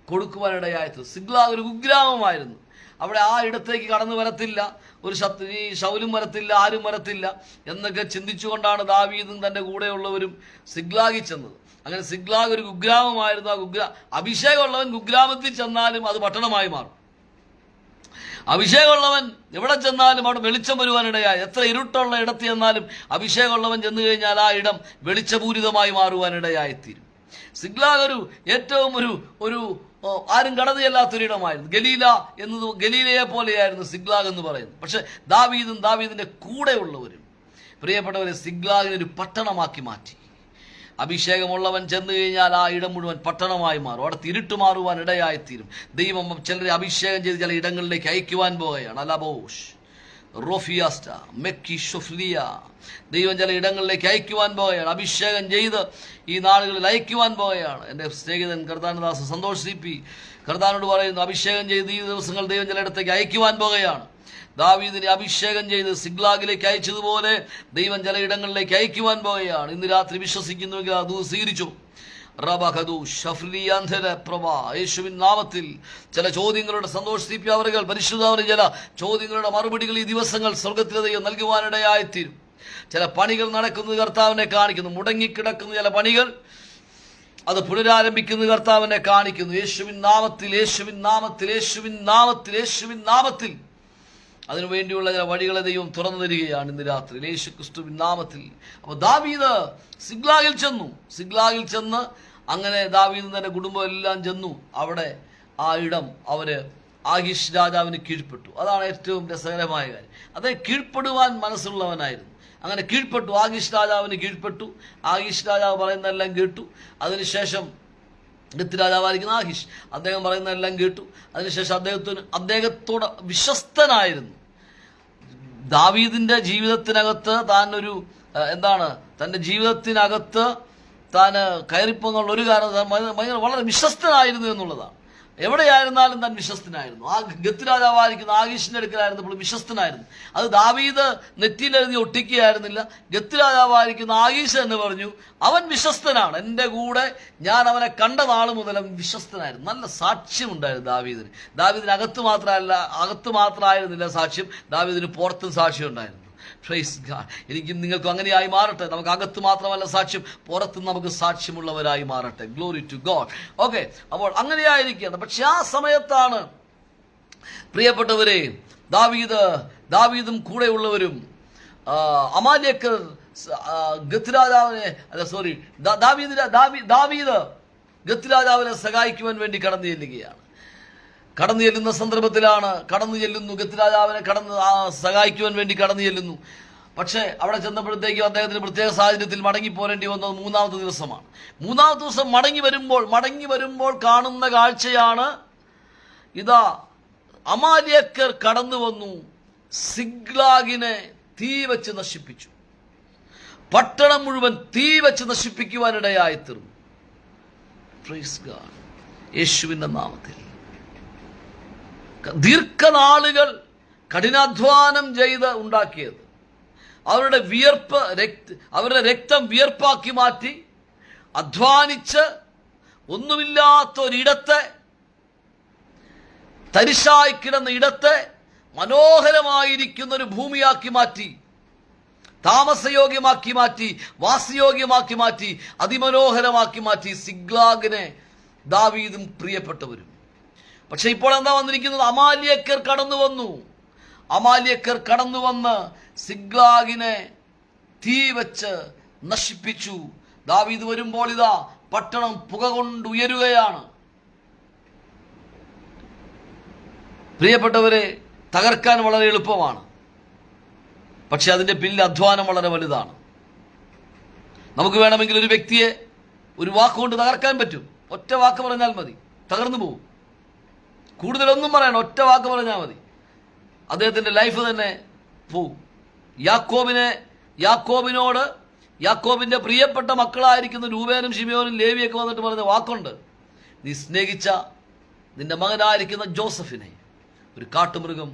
കൊടുക്കുവാനിടയായത്. സിഗ്ലാഗ് ഒരു കുഗ്രാമമായിരുന്നു. അവിടെ ആ ഇടത്തേക്ക് കടന്നു വരത്തില്ല, ഒരു ഈ ശൗലും വരത്തില്ല, ആരും വരത്തില്ല എന്നൊക്കെ ചിന്തിച്ചുകൊണ്ടാണ് ദാവീദും തൻ്റെ കൂടെയുള്ളവരും സിഗ്ലാഗിൽ ചെന്നത്. അങ്ങനെ സിഗ്ലാഗ് ഒരു കുഗ്രാമമായിരുന്നു. ആ അഭിഷേകമുള്ളവൻ കുഗ്രാമത്തിൽ ചെന്നാലും അത് പട്ടണമായി മാറും. അഭിഷേകമുള്ളവൻ എവിടെ ചെന്നാലും അവിടെ വെളിച്ചം വരുവാനിടയായി. എത്ര ഇരുട്ടുള്ള ഇടത്ത് ചെന്നാലും അഭിഷേകമുള്ളവൻ ചെന്നു കഴിഞ്ഞാൽ ആ ഇടം വെളിച്ചപൂരിതമായി മാറുവാനിടയായിത്തീരും. സിഗ്ലാഗ് ഏറ്റവും ഒരു ആരും കടന്നു ചെല്ലാത്തൊരിടമായിരുന്നു. ഗലീലയെ പോലെയായിരുന്നു സിഗ്ലാഗ് എന്ന് പറയുന്നത്. പക്ഷെ ദാവീദിന്റെ കൂടെയുള്ളവരും പ്രിയപ്പെട്ടവരെ സിഗ്ലാഗിനെ ഒരു പട്ടണമാക്കി മാറ്റി. അഭിഷേകമുള്ളവൻ ചെന്നു കഴിഞ്ഞാൽ ആ ഇടം മുഴുവൻ പട്ടണമായി മാറും. അവിടെ ഇരുട്ട് മാറുവാൻ ഇടയായിത്തീരും. ദൈവം ചിലരെ അഭിഷേകം ചെയ്ത് ചില ഇടങ്ങളിലേക്ക് അയക്കുവാൻ പോവുകയാണ്. അലബോഷ് റോഫിയാസ്റ്റ മെക്കി ഷൊഫ്ലിയ. ദൈവം ചില ഇടങ്ങളിലേക്ക് അയക്കുവാൻ പോവുകയാണ്. അഭിഷേകം ചെയ്ത് ഈ നാളുകളിൽ അയക്കുവാൻ പോവുകയാണ്. എൻ്റെ സ്നേഹിതൻ കർത്താനദാസ് സന്തോഷ് CP കർത്താനോട് പറയുന്നു, അഭിഷേകം ചെയ്ത് ഈ ദിവസങ്ങൾ ദൈവം ചില ഇടത്തേക്ക് അയക്കുവാൻ പോവുകയാണ്. ദാവീദിനെ അഭിഷേകം ചെയ്ത് സിഗ്ലാഗിലേക്ക് അയച്ചതുപോലെ ദൈവം ചില ഇടങ്ങളിലേക്ക് അയക്കുവാൻ പോവുകയാണ്. ഇന്ന് രാത്രി വിശ്വസിക്കുന്നുവെങ്കിൽ അത് സ്വീകരിച്ചു. യേശുവിൻ നാമത്തിൽ ചില ചോദ്യങ്ങളുടെ സന്തോഷ് CP അവர்கள் പരിശുദ്ധാവരുടെ ചില ചോദ്യങ്ങളുടെ മറുപടികൾ ഈ ദിവസങ്ങൾ സ്വർഗത്തിലെ ദൈവം നൽകുവാനിടയായിത്തീരും. ചില പണികൾ നടക്കുന്നത് കർത്താവിനെ കാണിക്കുന്നു. മുടങ്ങിക്കിടക്കുന്ന ചില പണികൾ അത് പുനരാരംഭിക്കുന്ന കർത്താവിനെ കാണിക്കുന്നു. യേശുവിൻ നാമത്തിൽ, യേശുവിൻ നാമത്തിൽ, യേശുവിൻ നാമത്തിൽ, യേശുവിൻ നാമത്തിൽ അതിനുവേണ്ടിയുള്ള ചില വഴികളെ ദൈവം തുറന്നു തരികയാണ് ഇന്ന് രാത്രി യേശു ക്രിസ്തുവിൻ നാമത്തിൽ. അപ്പോൾ ദാവീദ് സിഗ്ലാഗിൽ ചെന്ന് അങ്ങനെ ദാവീദും തന്റെ കുടുംബം എല്ലാം ചെന്നു. അവിടെ ആ ഇടം അവര് ആഖീഷ് രാജാവിന് കീഴ്പ്പെട്ടു. അതാണ് ഏറ്റവും രസകരമായ കാര്യം. അദ്ദേഹം കീഴ്പ്പെടുവാൻ മനസ്സുള്ളവനായിരുന്നു. അങ്ങനെ കീഴ്പ്പെട്ടു. ആഖീഷ് രാജാവിന് കീഴ്പ്പെട്ടു. ആഖീഷ് രാജാവ് പറയുന്നതെല്ലാം കേട്ടു. അതിനുശേഷം ഗത്ത് രാജാവായിരിക്കുന്ന ആഖീഷ് അദ്ദേഹം പറയുന്നതെല്ലാം കേട്ടു. അതിനുശേഷം അദ്ദേഹത്തോട് വിശ്വസ്തനായിരുന്നു. ദാവീദിന്റെ ജീവിതത്തിനകത്ത് തൻ്റെ ജീവിതത്തിനകത്ത് താൻ കയറിപ്പോന്നുള്ള ഒരു കാരണം വളരെ വിശ്വസ്തനായിരുന്നു എന്നുള്ളതാണ്. എവിടെയായിരുന്നാലും താൻ വിശ്വസ്തനായിരുന്നു. ആ ഗത്ത് രാജാവായിരിക്കുന്ന ആഖീഷിന്റെ അടുക്കലായിരുന്നപ്പോൾ വിശ്വസ്തനായിരുന്നു. അത് ദാവീദ് നെറ്റിയിലെഴുതി ഒട്ടിക്കുകയായിരുന്നില്ല. ഗത്ത് രാജാവായിരിക്കുന്ന ആഖീഷ് എന്ന് പറഞ്ഞു, അവൻ വിശ്വസ്തനാണ്, എൻ്റെ കൂടെ ഞാൻ അവനെ കണ്ട നാൾ മുതൽ അവൻ വിശ്വസ്തനായിരുന്നു. നല്ല സാക്ഷ്യമുണ്ടായിരുന്നു ദാവീദിന് അകത്ത് മാത്രമായിരുന്നില്ല സാക്ഷ്യം, ദാവീദിന് പുറത്തും സാക്ഷ്യം ഉണ്ടായിരുന്നു. Praise God. എനിക്കും നിങ്ങൾക്കും അങ്ങനെയായി മാറട്ടെ. നമുക്ക് അകത്ത് മാത്രമല്ല സാക്ഷ്യം, പുറത്തും നമുക്ക് സാക്ഷ്യമുള്ളവരായി മാറട്ടെ. Glory to God. ഓക്കെ, അപ്പോൾ അങ്ങനെയായിരിക്കണം. പക്ഷെ ആ സമയത്താണ് പ്രിയപ്പെട്ടവരെ ദാവീദും കൂടെയുള്ളവരും അമാലേക്കർ ദാവീദ് ഗത്ത് രാജാവിനെ സഹായിക്കുവാൻ വേണ്ടി കടന്നു ചെല്ലുകയാണ്. കടന്നു ചെല്ലുന്ന സന്ദർഭത്തിലാണ് ഗത്ത് രാജാവിനെ സഹായിക്കുവാൻ വേണ്ടി കടന്നു ചെല്ലുന്നു. പക്ഷേ അവിടെ ചെന്നപ്പോഴത്തേക്കും അദ്ദേഹത്തിന് പ്രത്യേക സാഹചര്യത്തിൽ മടങ്ങിപ്പോരേണ്ടി വന്നത് മൂന്നാമത്തെ ദിവസമാണ്. മൂന്നാമത്തെ ദിവസം മടങ്ങി വരുമ്പോൾ കാണുന്ന കാഴ്ചയാണ്, ഇതാ അമാലേക്കർ കടന്നു വന്നു, സിഗ്ലാഗിനെ തീ വെച്ച് നശിപ്പിച്ചു. പട്ടണം മുഴുവൻ തീ വെച്ച് നശിപ്പിക്കുവാനിടയായി തീർന്നു. Praise God. യേശുവിന്റെ നാമത്തിൽ ദീർഘനാളുകൾ കഠിനാധ്വാനം ചെയ്ത് ഉണ്ടാക്കിയത്, അവരുടെ രക്തം വിയർപ്പാക്കി മാറ്റി അധ്വാനിച്ച് ഒന്നുമില്ലാത്തൊരിടത്തെ, തരിശായി കിടന്ന ഇടത്തെ മനോഹരമായിരിക്കുന്ന ഒരു ഭൂമിയാക്കി മാറ്റി, താമസയോഗ്യമാക്കി മാറ്റി, വാസയോഗ്യമാക്കി മാറ്റി, അതിമനോഹരമാക്കി മാറ്റി സിഗ്ലാഗിനെ ദാവീദും പ്രിയപ്പെട്ടവരും. പക്ഷെ ഇപ്പോൾ എന്താ വന്നിരിക്കുന്നത്? അമാലേക്കർ കടന്നു വന്ന് സിഗ്ലാഗിനെ തീ വെച്ച് നശിപ്പിച്ചു. ദാവീദ് വരുമ്പോൾ ഇതാ പട്ടണം പുക കൊണ്ട് ഉയരുകയാണ്. പ്രിയപ്പെട്ടവരെ, തകർക്കാൻ വളരെ എളുപ്പമാണ്, പക്ഷെ അതിന്റെ പിന്നിൽ അധ്വാനം വളരെ വലുതാണ്. നമുക്ക് വേണമെങ്കിൽ ഒരു വ്യക്തിയെ ഒരു വാക്കുകൊണ്ട് തകർക്കാൻ പറ്റും. ഒറ്റ വാക്ക് പറഞ്ഞാൽ മതി, തകർന്നു പോകും. കൂടുതലൊന്നും പറയണം, ഒറ്റ വാക്ക് പറഞ്ഞാൽ മതി, അദ്ദേഹത്തിന്റെ ലൈഫ് തന്നെ പോവും. യാക്കോബിനോട് യാക്കോബിന്റെ പ്രിയപ്പെട്ട മക്കളായിരിക്കുന്ന രൂബേനും ശിമയോനും ലേവിയൊക്കെ വന്നിട്ട് പറയുന്ന വാക്കുണ്ട്, നീ സ്നേഹിച്ച നിന്റെ മകനായിരിക്കുന്ന ജോസഫിനെ ഒരു കാട്ടുമൃഗം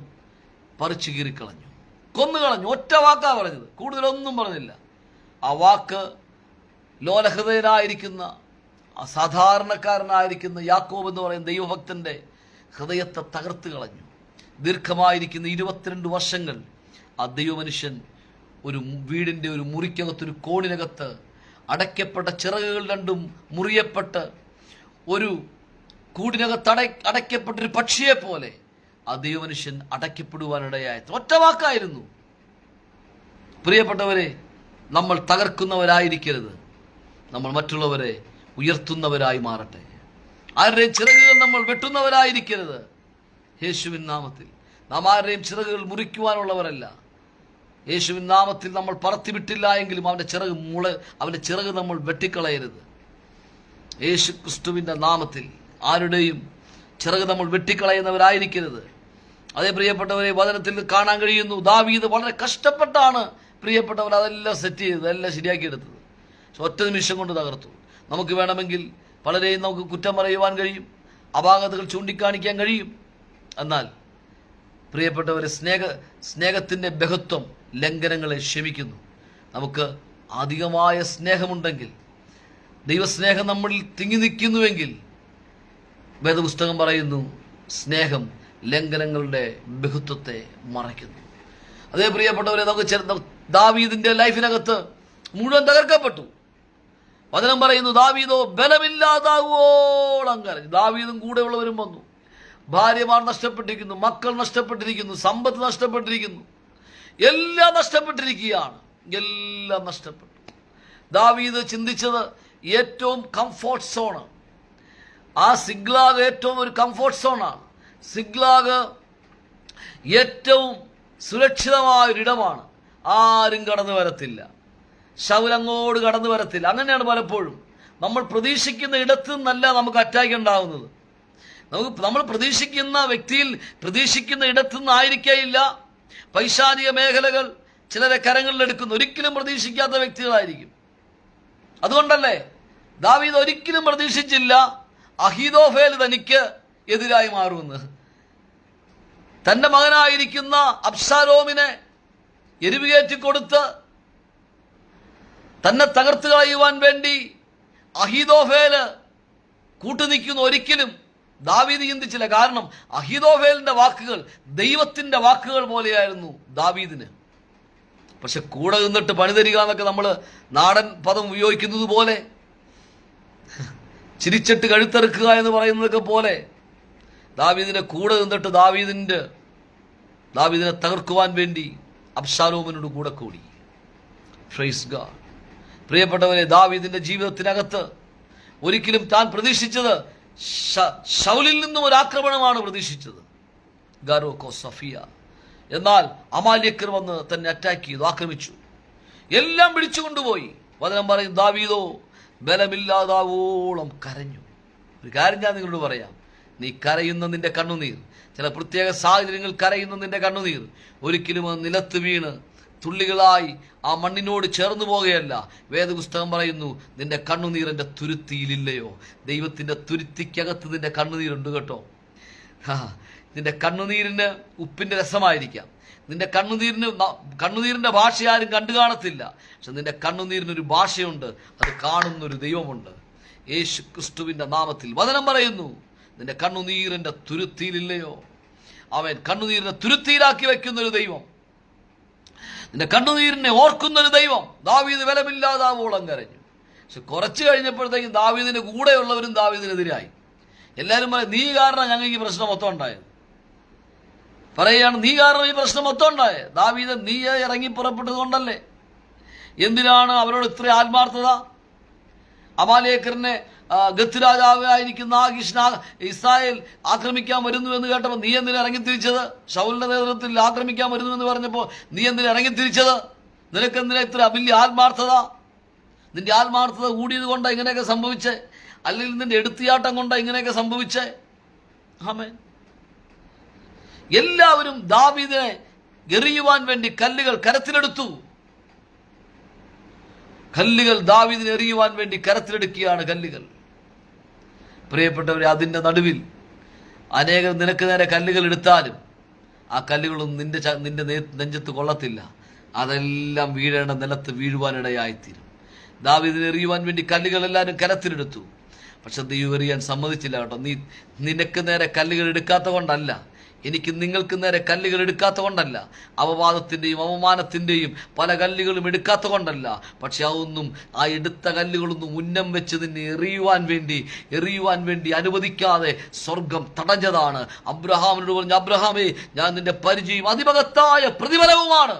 പറിച്ചു കീറിക്കളഞ്ഞു, കൊന്നുകളഞ്ഞു. ഒറ്റ വാക്കാ പറഞ്ഞത്, കൂടുതലൊന്നും പറഞ്ഞില്ല. ആ വാക്ക് ലോലഹൃദയനായിരിക്കുന്ന അസാധാരണക്കാരനായിരിക്കുന്ന യാക്കോബ് എന്ന് പറയുന്ന ദൈവഭക്തന്റെ ഹൃദയത്തെ തകർത്ത് കളഞ്ഞു. ദീർഘമായിരിക്കുന്ന 22 വർഷങ്ങൾ ആ ദൈവമനുഷ്യൻ ഒരു വീടിൻ്റെ ഒരു മുറിക്കകത്തൊരു കോണിനകത്ത് അടയ്ക്കപ്പെട്ട ചിറകുകൾ രണ്ടും മുറിയപ്പെട്ട് ഒരു കൂടിനകത്ത് അടയ്ക്കപ്പെട്ടൊരു പക്ഷിയെ പോലെ ആ ദൈവമനുഷ്യൻ അടയ്ക്കപ്പെടുവാനിടയായി. ഒറ്റ വാക്കായിരുന്നു. പ്രിയപ്പെട്ടവരെ, നമ്മൾ തകർക്കുന്നവരായിരിക്കരുത്, നമ്മൾ മറ്റുള്ളവരെ ഉയർത്തുന്നവരായി മാറട്ടെ. ആരുടെയും ചിറകുകൾ നമ്മൾ വെട്ടുന്നവരായിരിക്കരുത്. യേശുവിൻ നാമത്തിൽ നാം ആരുടെയും ചിറകുകൾ മുറിക്കുവാനുള്ളവരല്ല. യേശുവിൻ നാമത്തിൽ നമ്മൾ പറത്തിവിട്ടില്ല എങ്കിലും അവൻ്റെ ചിറക് നമ്മൾ വെട്ടിക്കളയരുത്. യേശു ക്രിസ്തുവിൻ്റെ നാമത്തിൽ ആരുടെയും ചിറക് നമ്മൾ വെട്ടിക്കളയുന്നവരായിരിക്കരുത്. അതേ പ്രിയപ്പെട്ടവരെ, വചനത്തിൽ കാണാൻ കഴിയുന്നു, ദാവീദ് വളരെ കഷ്ടപ്പെട്ടാണ് പ്രിയപ്പെട്ടവർ അതെല്ലാം സെറ്റ് ചെയ്തത്, എല്ലാം ശരിയാക്കിയെടുത്തത്. പക്ഷെ ഒറ്റ നിമിഷം കൊണ്ട് തകർത്തു. നമുക്ക് വേണമെങ്കിൽ പലരെയും നമുക്ക് കുറ്റം പറയുവാൻ കഴിയും, അപാകതകൾ ചൂണ്ടിക്കാണിക്കാൻ കഴിയും. എന്നാൽ പ്രിയപ്പെട്ടവരെ, സ്നേഹത്തിൻ്റെ ബഹുത്വം ലംഘനങ്ങളെ ക്ഷമിക്കുന്നു. നമുക്ക് അധികമായ സ്നേഹമുണ്ടെങ്കിൽ, ദൈവസ്നേഹം നമ്മളിൽ തിങ്ങി നിൽക്കുന്നുവെങ്കിൽ, വേദപുസ്തകം പറയുന്നു, സ്നേഹം ലംഘനങ്ങളുടെ ബഹുത്വത്തെ മറയ്ക്കുന്നു. അതേ പ്രിയപ്പെട്ടവരെ, നമുക്ക് ദാവീദിന്റെ ലൈഫിനകത്ത് മുഴുവൻ തകർക്കപ്പെട്ടു. വചനം പറയുന്നു, ദാവീദോ ബലമില്ലാതാവോളം കരഞ്ഞു. ദാവീദും കൂടെയുള്ളവരും വന്നു. ഭാര്യമാർ നഷ്ടപ്പെട്ടിരിക്കുന്നു, മക്കൾ നഷ്ടപ്പെട്ടിരിക്കുന്നു, സമ്പത്ത് നഷ്ടപ്പെട്ടിരിക്കുന്നു, എല്ലാം നഷ്ടപ്പെട്ടിരിക്കുകയാണ്. എല്ലാം നഷ്ടപ്പെട്ടു. ദാവീദ് ചിന്തിച്ചത് ഏറ്റവും കംഫോർട്ട് സോണ്. ആ സിഗ്ലാഗ് ഏറ്റവും ഒരു കംഫോർട്ട് സോണാണ്. സിഗ്ലാഗ് ഏറ്റവും സുരക്ഷിതമായൊരിടമാണ്. ആരും കടന്നു വരത്തില്ല, ശൗൽ അങ്ങോട്ട് കടന്നു വരത്തില്ല. അങ്ങനെയാണ് പലപ്പോഴും നമ്മൾ പ്രതീക്ഷിക്കുന്ന ഇടത്തു നിന്നല്ല നമുക്ക് അറ്റാക്ക് ഉണ്ടാകുന്നത്. നമ്മൾ പ്രതീക്ഷിക്കുന്ന വ്യക്തിയിൽ പ്രതീക്ഷിക്കുന്ന ഇടത്തു നിന്നായിരിക്കില്ല പൈശാചിക മേഖലകൾ ചിലരെ കരങ്ങളിലെടുക്കുന്നു. ഒരിക്കലും പ്രതീക്ഷിക്കാത്ത വ്യക്തികളായിരിക്കും. അതുകൊണ്ടല്ലേ ദാവീദ് ഒരിക്കലും പ്രതീക്ഷിച്ചില്ല അഹീതോഫേൽ തനിക്ക് എതിരായി മാറുമെന്ന്. തന്റെ മകനായിരിക്കുന്ന അബ്ശാലോമിനെ എരിവുകയറ്റി കൊടുത്ത് തന്നെ തകർത്ത് കളയുവാൻ വേണ്ടി അഹീതോഫേല് കൂട്ടുനിൽക്കുന്ന ഒരിക്കലും ദാവീദ് ചിന്തിച്ചില്ല. കാരണം അഹീതോഫേലിന്റെ വാക്കുകൾ ദൈവത്തിന്റെ വാക്കുകൾ പോലെയായിരുന്നു ദാവീദിന്. പക്ഷെ കൂടെ നിന്നിട്ട് പണിതരിക എന്നൊക്കെ നമ്മൾ നാടൻ പദം ഉപയോഗിക്കുന്നത് പോലെ, ചിരിച്ചിട്ട് കഴുത്തെറുക്കുക എന്ന് പറയുന്നതൊക്കെ പോലെ, ദാവീദിന്റെ കൂടെ നിന്നിട്ട് ദാവീദിനെ തകർക്കുവാൻ വേണ്ടി അബ്ശാലോമിനോട് കൂടെ കൂടി. Praise God. പ്രിയപ്പെട്ടവരെ, ദാവീദിന്റെ ജീവിതത്തിനകത്ത് ഒരിക്കലും താൻ പ്രതീക്ഷിച്ചത് ശൗലിൽ നിന്നും ഒരു ആക്രമണമാണ് പ്രതീക്ഷിച്ചത്, ഗാരോക്കോ സഫിയ. എന്നാൽ അമാല്യക്കർ വന്ന് തന്നെ അറ്റാക്ക് ചെയ്തു, ആക്രമിച്ചു, എല്ലാം പിടിച്ചുകൊണ്ടുപോയി. വചനം പറയും, ദാവീദോ ബലമില്ലാതാവോളം കരഞ്ഞു. ഒരു കാര്യം ഞാൻ നിങ്ങളോട് പറയാം, നീ കരയുന്ന നിന്റെ കണ്ണുനീർ, ചില പ്രത്യേക സാഹചര്യങ്ങൾ കരയുന്ന നിന്റെ കണ്ണുനീർ ഒരിക്കലും നിലത്ത് വീണ് തുള്ളികളായി ആ മണ്ണിനോട് ചേർന്നു പോകുകയല്ല. വേദപുസ്തകം പറയുന്നു, നിന്റെ കണ്ണുനീറിന്റെ തുരുത്തിയിലില്ലയോ? ദൈവത്തിന്റെ തുരുത്തിക്കകത്ത് നിന്റെ കണ്ണുനീരുണ്ട് കേട്ടോ. നിന്റെ കണ്ണുനീരിന് ഉപ്പിന്റെ രസമായിരിക്കാം, നിന്റെ കണ്ണുനീരിന്റെ ഭാഷ ആരും കണ്ടു കാണത്തില്ല. പക്ഷെ നിന്റെ കണ്ണുനീരിനൊരു ഭാഷയുണ്ട്, അത് കാണുന്നൊരു ദൈവമുണ്ട്. യേശു ക്രിസ്തുവിന്റെ നാമത്തിൽ വചനം പറയുന്നു, നിന്റെ കണ്ണുനീരിന്റെ തുരുത്തിയിലില്ലയോ? അവൻ കണ്ണുനീരിനെ തുരുത്തിയിലാക്കി വെക്കുന്നൊരു ദൈവം, നിന്റെ കണ്ണുനീരിനെ ഓർക്കുന്നൊരു ദൈവം. ദാവീദ് ബലമില്ലാതാവോളം കരഞ്ഞു. പക്ഷെ കുറച്ച് കഴിഞ്ഞപ്പോഴത്തേക്കും ദാവീദിന്റെ കൂടെയുള്ളവരും ദാവീദിനെതിരായി. എല്ലാവരും പറയും, നീ കാരണം ഞങ്ങൾക്ക് ഈ പ്രശ്നം മൊത്തം ഉണ്ടായത്. പറയുകയാണ്, നീ കാരണം ഈ പ്രശ്നം മൊത്തം ഉണ്ടായത്. ദാവീദ്, നീ ഇറങ്ങി പുറപ്പെട്ടത് കൊണ്ടല്ലേ. എന്തിനാണ് അവരോട് ഇത്ര ആത്മാർത്ഥത? അമാലേക്കറിനെ ഗത്ത് രാജാവായിരിക്കുന്ന ഇസ്രായേൽ ആക്രമിക്കാൻ വരുന്നു എന്ന് കേട്ടപ്പോൾ നീ എന്തിനാ ഇറങ്ങിത്തിരിച്ചത്? ശൗലിന്റെ നേതൃത്വത്തിൽ ആക്രമിക്കാൻ വരുന്നു എന്ന് പറഞ്ഞപ്പോൾ നീ എന്തിനാ ഇറങ്ങിത്തിരിച്ചത്? നിനക്കെന്തിനാ ഇത്ര വലിയ ആത്മാർത്ഥത? നിന്റെ ആത്മാർത്ഥത കൂടിയത് കൊണ്ടാണ് ഇങ്ങനെയൊക്കെ സംഭവിച്ചേ, അല്ലെങ്കിൽ നിന്റെ എടുത്തിയാട്ടം കൊണ്ടാണ് ഇങ്ങനെയൊക്കെ സംഭവിച്ചേ. ആമേൻ. എല്ലാവരും ദാവീദിനെ എറിയുവാൻ വേണ്ടി കല്ലുകൾ കരത്തിലെടുത്തു. കല്ലുകൾ ദാവീദിനെ എറിയുവാൻ വേണ്ടി കരത്തിലെടുക്കുകയാണ് കല്ലുകൾ. പ്രിയപ്പെട്ടവരെ, അതിൻ്റെ നടുവിൽ അനേകം നിനക്ക് നേരെ കല്ലുകൾ എടുത്താലും ആ കല്ലുകളൊന്നും നിന്റെ നെഞ്ചത്ത് കൊള്ളത്തില്ല. അതെല്ലാം വീഴേണ്ട നിലത്ത് വീഴുവാനിടയായിത്തീരും. ദാവീദിനെ എറിയുവാൻ വേണ്ടി കല്ലുകൾ എല്ലാവരും കരത്തിലെടുത്തു. പക്ഷെ ദൈവം എറിയാൻ സമ്മതിച്ചില്ല കേട്ടോ. നിനക്ക് നേരെ കല്ലുകൾ എടുക്കാത്ത കൊണ്ടല്ല, എനിക്ക് നിങ്ങൾക്ക് നേരെ കല്ലുകൾ എടുക്കാത്ത കൊണ്ടല്ല, അപവാദത്തിൻ്റെയും അവമാനത്തിൻ്റെയും പല കല്ലുകളും എടുക്കാത്ത കൊണ്ടല്ല, പക്ഷെ അതൊന്നും ആ എടുത്ത കല്ലുകളൊന്നും ഉന്നം വെച്ച് നിന്നെ എറിയുവാൻ വേണ്ടി അനുവദിക്കാതെ സ്വർഗം തടഞ്ഞതാണ്. അബ്രഹാമിനോട് പറഞ്ഞു, അബ്രഹാമേ, ഞാൻ നിന്റെ പരിചയം അതിമഹത്തായ പ്രതിഫലവുമാണ്,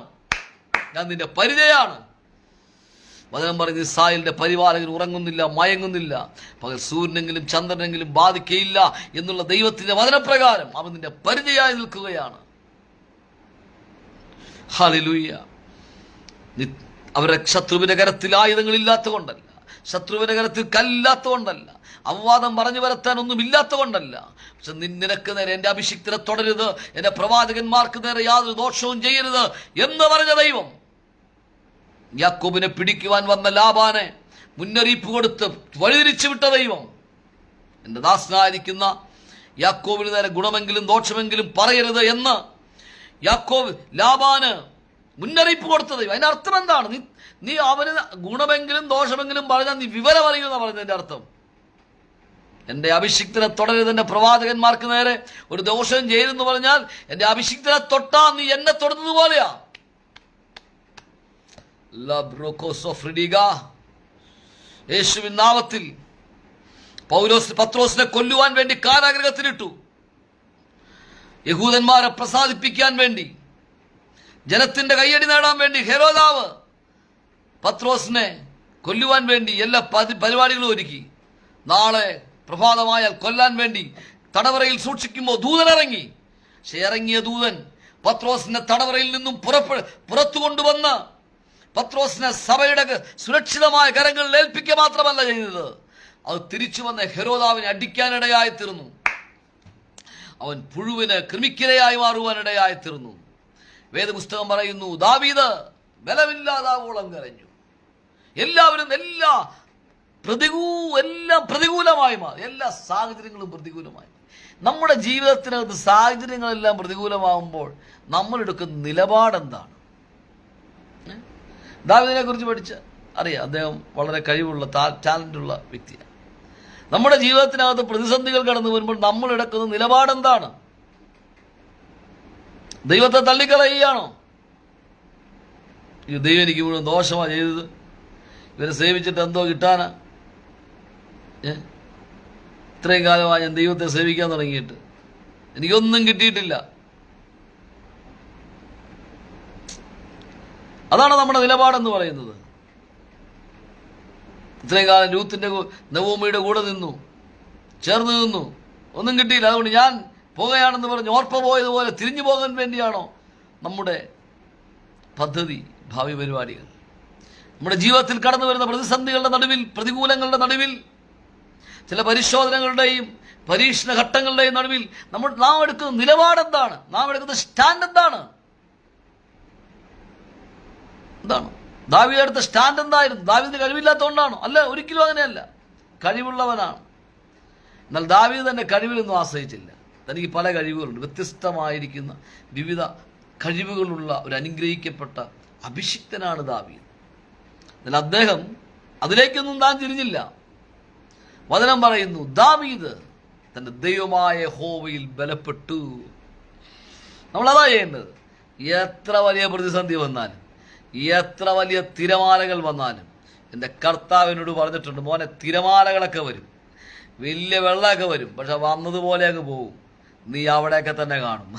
ഞാൻ നിന്റെ പരിചയമാണ്. വചനം പറയുന്നത്, ഇസ്രായേലിന്റെ പരിപാലകൻ ഉറങ്ങുന്നില്ല, മയങ്ങുന്നില്ല, പകൽ സൂര്യനെങ്കിലും ചന്ദ്രനെങ്കിലും ബാധിക്കയില്ല എന്നുള്ള ദൈവത്തിന്റെ വചനപ്രകാരം അവൻ നിന്റെ പരിചയമായി നിൽക്കുകയാണ്. ഹല്ലേലൂയ. അവരുടെ ശത്രുവിന്റെ കരത്തിൽ ആയുധങ്ങളില്ലാത്ത കൊണ്ടല്ല, ശത്രുവിന്റെ കരത്തിൽ കല്ലില്ലാത്ത കൊണ്ടല്ല, അപവാദം പറഞ്ഞു വരത്താൻ ഒന്നും ഇല്ലാത്ത കൊണ്ടല്ല, പക്ഷെ നിനക്ക് നേരെ എന്റെ അഭിഷിക്തരെ തുടരുത്, എന്റെ പ്രവാചകന്മാർക്ക് നേരെ യാതൊരു ദോഷവും ചെയ്യരുത് എന്ന് പറഞ്ഞ ദൈവം യാക്കോബിനെ പിടിക്കുവാൻ വന്ന ലാബാനെ മുന്നറിയിപ്പ് കൊടുത്ത് വഴിതിരിച്ചു വിട്ട ദൈവം എന്റെ ദാസനായിരിക്കുന്ന യാക്കോബിന് നേരെ ഗുണമെങ്കിലും ദോഷമെങ്കിലും പറയരുത് എന്ന് ലാബാന് മുന്നറിയിപ്പ് കൊടുത്ത ദൈവം. അതിന്റെ അർത്ഥം എന്താണ്? നീ അവന് ഗുണമെങ്കിലും ദോഷമെങ്കിലും പറഞ്ഞാൽ നീ വിവരം അറിയുമെന്നാ പറയുന്നതിന്റെ അർത്ഥം. എന്റെ അഭിഷിക്തനെ തുടരുത്, എന്റെ പ്രവാചകന്മാർക്ക് നേരെ ഒരു ദോഷം ചെയ്തെന്ന് പറഞ്ഞാൽ എന്റെ അഭിഷിക്തനെ തൊട്ടാ നീ എന്നെ തൊടുന്നത് പോലെയാ. യേശുവിൻ നാമത്തിൽ പത്രോസിനെ കൊല്ലുവാൻ വേണ്ടി കാരാഗൃഹത്തിലിട്ടു. യഹൂദന്മാരെ പ്രസാദിപ്പിക്കാൻ വേണ്ടി, ജനത്തിന്റെ കയ്യടി നേടാൻ വേണ്ടി ഹെരോദാവ് പത്രോസിനെ കൊല്ലുവാൻ വേണ്ടി എല്ലാ പരിപാടികളും ഒരുക്കി. നാളെ പ്രഭാതമായാൽ കൊല്ലാൻ വേണ്ടി തടവറയിൽ സൂക്ഷിക്കുമ്പോൾ ദൂതനിറങ്ങി. പക്ഷെ ഇറങ്ങിയ ദൂതൻ പത്രോസിനെ തടവറയിൽ നിന്നും പുറത്തു കൊണ്ടുവന്ന് പത്രോസിനെ സഭയുടെ സുരക്ഷിതമായ കരങ്ങളിൽ ഏൽപ്പിക്കുക മാത്രമല്ല ചെയ്തത്, അത് തിരിച്ചു വന്ന ഹെരോദാവിനെ അടിക്കാനിടയായി തീർന്നു. അവൻ പുഴുവിന് കൃമിക്കിരയായി മാറുവാനിടയായി തീർന്നു. വേദപുസ്തകം പറയുന്നു, ദാവീദ് ബലമില്ലാതാവോളം കരഞ്ഞു. എല്ലാവരും എല്ലാം പ്രതികൂലമായി മാറി. എല്ലാ സാഹചര്യങ്ങളും പ്രതികൂലമായി. നമ്മുടെ ജീവിതത്തിനകത്ത് സാഹചര്യങ്ങളെല്ലാം പ്രതികൂലമാകുമ്പോൾ നമ്മൾ എടുക്കുന്ന നിലപാടെന്താണ്? ദാവീദിനെ കുറിച്ച് പഠിച്ച് അറിയാം, അദ്ദേഹം വളരെ കഴിവുള്ള ടാലന്റുള്ള വ്യക്തിയാണ്. നമ്മുടെ ജീവിതത്തിനകത്ത് പ്രതിസന്ധികൾ കടന്നു വരുമ്പോൾ നമ്മൾ എടുക്കുന്ന നിലപാടെന്താണ്? ദൈവത്തെ തള്ളിക്കളയുകയാണോ? ഈ ദൈവം എനിക്ക് മുഴുവൻ ദോഷമാണ് ചെയ്തത്, ഇവരെ സേവിച്ചിട്ട് എന്തോ കിട്ടാനാ? ഇത്രയും കാലമായി ഞാൻ ദൈവത്തെ സേവിക്കാൻ തുടങ്ങിയിട്ട് എനിക്കൊന്നും കിട്ടിയിട്ടില്ല. അതാണ് നമ്മുടെ നിലപാടെന്ന് പറയുന്നത്. ഇത്രയും കാലം രൂത്തിന്റെ നവോമിയുടെ കൂടെ നിന്നു, ചേർന്ന് നിന്നു, ഒന്നും കിട്ടിയില്ല, അതുകൊണ്ട് ഞാൻ പോകുകയാണെന്ന് പറഞ്ഞ് ഓർപ്പ പോയതുപോലെ തിരിഞ്ഞു പോകാൻ വേണ്ടിയാണോ നമ്മുടെ പദ്ധതി, ഭാവി പരിപാടികൾ? നമ്മുടെ ജീവിതത്തിൽ കടന്നു വരുന്ന പ്രതിസന്ധികളുടെ നടുവിൽ, പ്രതികൂലങ്ങളുടെ നടുവിൽ, ചില പരിശോധനകളുടെയും പരീക്ഷണ ഘട്ടങ്ങളുടെയും നടുവിൽ നാം എടുക്കുന്ന നിലപാടെന്താണ്? നാം എടുക്കുന്ന സ്റ്റാൻഡ് എന്താണ്? ദാവീദ് എടുത്ത സ്റ്റാൻഡ് എന്തായിരുന്നു? ദാവീദിന് കഴിവില്ലാത്തതുകൊണ്ടാണോ? അല്ല, ഒരിക്കലും അങ്ങനെയല്ല, കഴിവുള്ളവനാണ്. എന്നാൽ ദാവീദ് തന്നെ കഴിവിലൊന്നും ആശ്രയിച്ചില്ല. തനിക്ക് പല കഴിവുകളുണ്ട്, വ്യത്യസ്തമായിരിക്കുന്ന വിവിധ കഴിവുകളുള്ള ഒരു അനുഗ്രഹിക്കപ്പെട്ട അഭിഷിക്തനാണ് ദാവീദ്. എന്നാൽ അദ്ദേഹം അതിലേക്കൊന്നും താൻ തിരിഞ്ഞില്ല. വചനം പറയുന്നു, ദാവീദ് തന്റെ ദൈവമായ യഹോവയിൽ ബലപ്പെട്ടു. നമ്മളതാ ചെയ്യേണ്ടത്. എത്ര വലിയ പ്രതിസന്ധി വന്നാലും, എത്ര വലിയ തിരമാലകൾ വന്നാലും, എൻ്റെ കർത്താവിനോട് പറഞ്ഞിട്ടുണ്ട്, മോനെ, തിരമാലകളൊക്കെ വരും, വലിയ വെള്ളമൊക്കെ വരും, പക്ഷെ വന്നതുപോലെ അങ്ങ് പോകും, നീ അവിടെയൊക്കെ തന്നെ കാണും.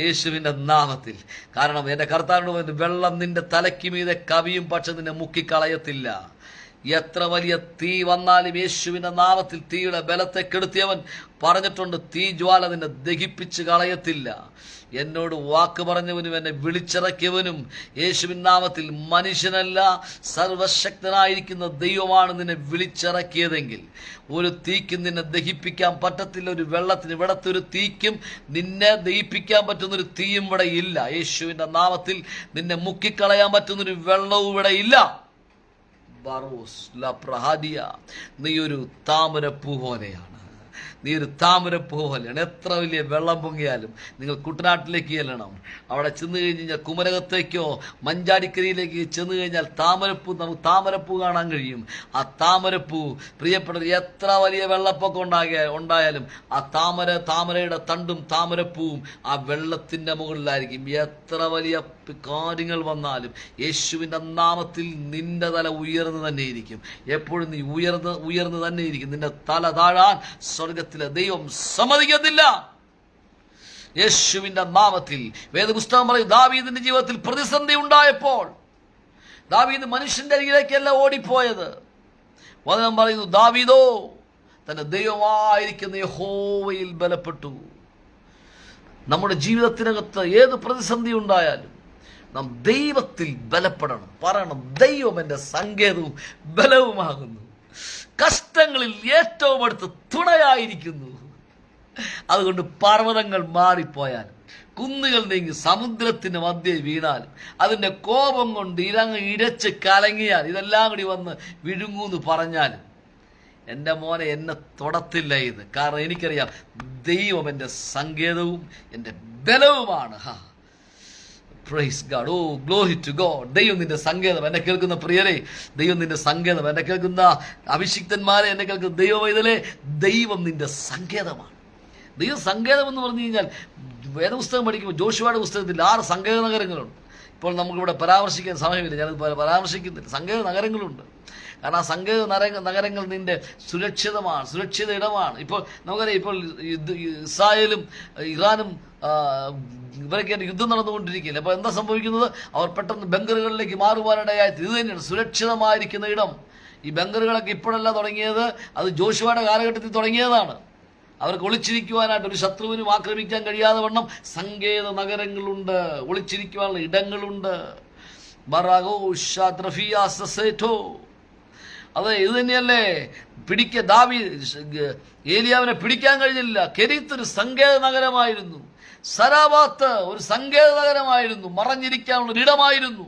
യേശുവിൻ്റെ നാമത്തിൽ. കാരണം എൻ്റെ കർത്താവിനോട് പറഞ്ഞു, വെള്ളം നിന്റെ തലയ്ക്ക് മീതെ കവിയും, പക്ഷെ നിന്നെ മുക്കിക്കളയത്തില്ല. എത്ര വലിയ തീ വന്നാലും യേശുവിൻ്റെ നാമത്തിൽ തീയുടെ ബലത്തെ കെടുത്തിയവൻ പറഞ്ഞിട്ടുണ്ട്, തീ ജ്വാല നിന്നെ ദഹിപ്പിച്ച് കളയത്തില്ല. എന്നോട് വാക്ക് പറഞ്ഞവനും എന്നെ വിളിച്ചിറക്കിയവനും യേശുവിൻ നാമത്തിൽ മനുഷ്യനല്ല, സർവശക്തനായിരിക്കുന്ന ദൈവമാണ് നിന്നെ വിളിച്ചിറക്കിയതെങ്കിൽ ഒരു തീക്കും നിന്നെ ദഹിപ്പിക്കാൻ പറ്റത്തില്ല. ഒരു വെള്ളത്തിന് ഇവിടത്തെ ഒരു തീക്കും നിന്നെ ദഹിപ്പിക്കാൻ പറ്റുന്നൊരു തീയും ഇവിടെ ഇല്ല. യേശുവിൻ്റെ നാമത്തിൽ നിന്നെ മുക്കിക്കളയാൻ പറ്റുന്നൊരു വെള്ളവും ഇവിടെ ഇല്ല. ബറോസ് ല പ്രഹാദിയ, നീ ഒരു താമരപ്പൂ പോലെയാണ്. നീ ഒരു താമരപ്പൂ പോലെയാണ്. എത്ര വലിയ വെള്ളം പൊങ്ങിയാലും നിങ്ങൾ കുട്ടനാട്ടിലേക്ക് ചെല്ലണം. അവിടെ ചെന്ന് കഴിഞ്ഞാൽ കുമരകത്തേക്കോ മഞ്ചാടിക്കരിയിലേക്ക് ചെന്ന് കഴിഞ്ഞാൽ നമുക്ക് താമരപ്പൂ കാണാൻ കഴിയും. ആ താമരപ്പൂ പ്രിയപ്പെട്ടത്, എത്ര വലിയ വെള്ളപ്പൊക്കം ഉണ്ടായാലും ആ താമരയുടെ തണ്ടും താമരപ്പൂവും ആ വെള്ളത്തിൻ്റെ മുകളിലായിരിക്കും. എത്ര വലിയ കാര്യങ്ങൾ വന്നാലും യേശുവിൻ്റെ നാമത്തിൽ നിന്റെ തല ഉയർന്നു തന്നെ ഇരിക്കും. എപ്പോഴും നീ ഉയർന്ന് തന്നെ ഇരിക്കും. നിന്റെ തല താഴാൻ സ്വർഗത്തിലെ ദൈവം സമ്മതിക്കത്തില്ല. യേശുവിന്റെ നാമത്തിൽ വേദപുസ്തകം പറയും, ദാവീദിന്റെ ജീവിതത്തിൽ പ്രതിസന്ധി ഉണ്ടായപ്പോൾ ദാവീദ് മനുഷ്യന്റെ അരികിലേക്കല്ല ഓടിപ്പോയത്. വചനം പറയുന്നു, ദാവീദോ തന്റെ ദൈവമായിരിക്കുന്ന യഹോവയിൽ ബലപ്പെട്ടു. നമ്മുടെ ജീവിതത്തിനകത്ത് ഏത് പ്രതിസന്ധി ഉണ്ടായാലും നാം ദൈവത്തിൽ ബലപ്പെടണം. പറയണം, ദൈവം എൻ്റെ സങ്കേതവും ബലവുമാകുന്നു, കഷ്ടങ്ങളിൽ ഏറ്റവും അടുത്ത് തുണയായിരിക്കുന്നു. അതുകൊണ്ട് പർവ്വതങ്ങൾ മാറിപ്പോയാലും കുന്നുകൾ നീങ്ങി സമുദ്രത്തിന് മധ്യേ വീണാലും അതിൻ്റെ കോപം കൊണ്ട് ഇരച്ച് കലങ്ങിയാൽ ഇതെല്ലാം കൂടി വന്ന് വിഴുങ്ങൂന്ന് പറഞ്ഞാലും എൻ്റെ മോനെ എന്നെ തൊടത്തില്ല ഇത്. കാരണം എനിക്കറിയാം ദൈവം എൻ്റെ സങ്കേതവും എൻ്റെ ബലവുമാണ്. Praise God. Oh glory to God. ദൈവം നിന്റെ സങ്കേതം. എന്നെ കേൾക്കുന്ന പ്രിയരെ, ദൈവം നിന്റെ സങ്കേതം. എന്നെ കേൾക്കുന്ന അഭിഷിക്തന്മാരെ, എന്നെ കേൾക്കുന്ന ദൈവവൈതലേ, ദൈവം നിന്റെ സങ്കേതമാണ്. ദൈവം സങ്കേതം എന്ന് പറഞ്ഞു കഴിഞ്ഞാൽ വേദപുസ്തകം പഠിക്കുമ്പോൾ ജോഷുവയുടെ പുസ്തകത്തിൽ 6 സങ്കേത നഗരങ്ങളുണ്ട്. ഇപ്പോൾ നമുക്കിവിടെ പരാമർശിക്കാൻ സമയമില്ല, ഞാനത് പരാമർശിക്കുന്നില്ല. സങ്കേത നഗരങ്ങളുണ്ട്. കാരണം ആ സങ്കേത നഗരങ്ങൾ നിന്റെ സുരക്ഷിത ഇടമാണ്. ഇപ്പോൾ നമുക്കറിയാം, ഇപ്പോൾ ഇസ്രായേലും ഇറാനും ഇവരൊക്കെ യുദ്ധം നടന്നുകൊണ്ടിരിക്കില്ല. അപ്പോൾ എന്താ സംഭവിക്കുന്നത്? അവർ പെട്ടെന്ന് ബങ്കറുകളിലേക്ക് മാറുവാനിടയായി. ഇത് തന്നെയാണ് സുരക്ഷിതമായിരിക്കുന്ന ഇടം. ഈ ബങ്കറുകളൊക്കെ ഇപ്പോഴല്ല തുടങ്ങിയത്, അത് ജോഷുവയുടെ കാലഘട്ടത്തിൽ തുടങ്ങിയതാണ്. അവർക്ക് ഒളിച്ചിരിക്കുവാനായിട്ട് ഒരു ശത്രുവിനും ആക്രമിക്കാൻ കഴിയാതെ വണ്ണം സങ്കേത നഗരങ്ങളുണ്ട്, ഒളിച്ചിരിക്കുവാനുള്ള ഇടങ്ങളുണ്ട്. അതെ, ഇത് തന്നെയല്ലേ ഏലിയാവിനെ പിടിക്കാൻ കഴിഞ്ഞില്ല. കെരീത്ത് ഒരു സങ്കേത നഗരമായിരുന്നു. സരാബാത്ത് ഒരു സങ്കേത നഗരമായിരുന്നു, മറഞ്ഞിരിക്കാനുള്ള ഇടമായിരുന്നു.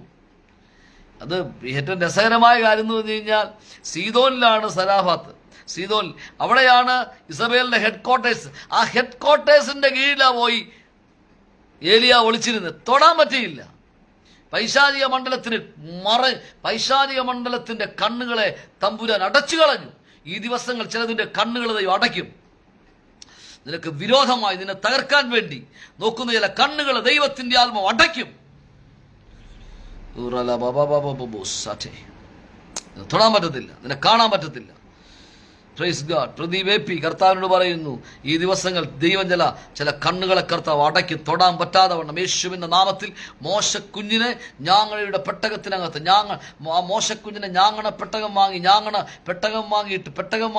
അത് ഏറ്റവും രസകരമായ കാര്യം എന്ന് പറഞ്ഞു കഴിഞ്ഞാൽ സീദോനിലാണ് സരാബാത്ത്. സീദോൻ, അവിടെയാണ് ഇസബേലിന്റെ ഹെഡ്ക്വാർട്ടേഴ്സ്. ആ ഹെഡ്ക്വാർട്ടേഴ്സിന്റെ കീഴിലാണ് പോയി ഏലിയ ഒളിച്ചിരുന്നത്. തൊടാൻ പറ്റിയില്ല. പൈശാചിക മണ്ഡലത്തിന്റെ കണ്ണുകളെ തമ്പുരാൻ അടച്ചു കളഞ്ഞു. ഈ ദിവസങ്ങൾ ചിലതിന്റെ കണ്ണുകൾ ദൈവം അടയ്ക്കും. നിനക്ക് വിരോധമായി നിന്നെ തകർക്കാൻ വേണ്ടി നോക്കുന്ന ചില കണ്ണുകൾ ദൈവത്തിന്റെ ആത്മാവ് അടയ്ക്കും. തൊടാൻ പറ്റത്തില്ല, നിന്നെ കാണാൻ പറ്റത്തില്ല. Praise God. പ്രദീപ് എ.പി. കർത്താവിനോട് പറയുന്നു, ഈ ദിവസങ്ങൾ ദൈവം ചില കണ്ണുകളെ കർത്താവ് അടയ്ക്കും, തൊടാൻ പറ്റാതെ വണ്ണം. യേശുവിന്റെ നാമത്തിൽ മോശക്കുഞ്ഞിനെ ഞാങ്ങണയുടെ പെട്ടകത്തിനകത്ത് മോശക്കുഞ്ഞിനെ ഞാങ്ങണ പെട്ടകം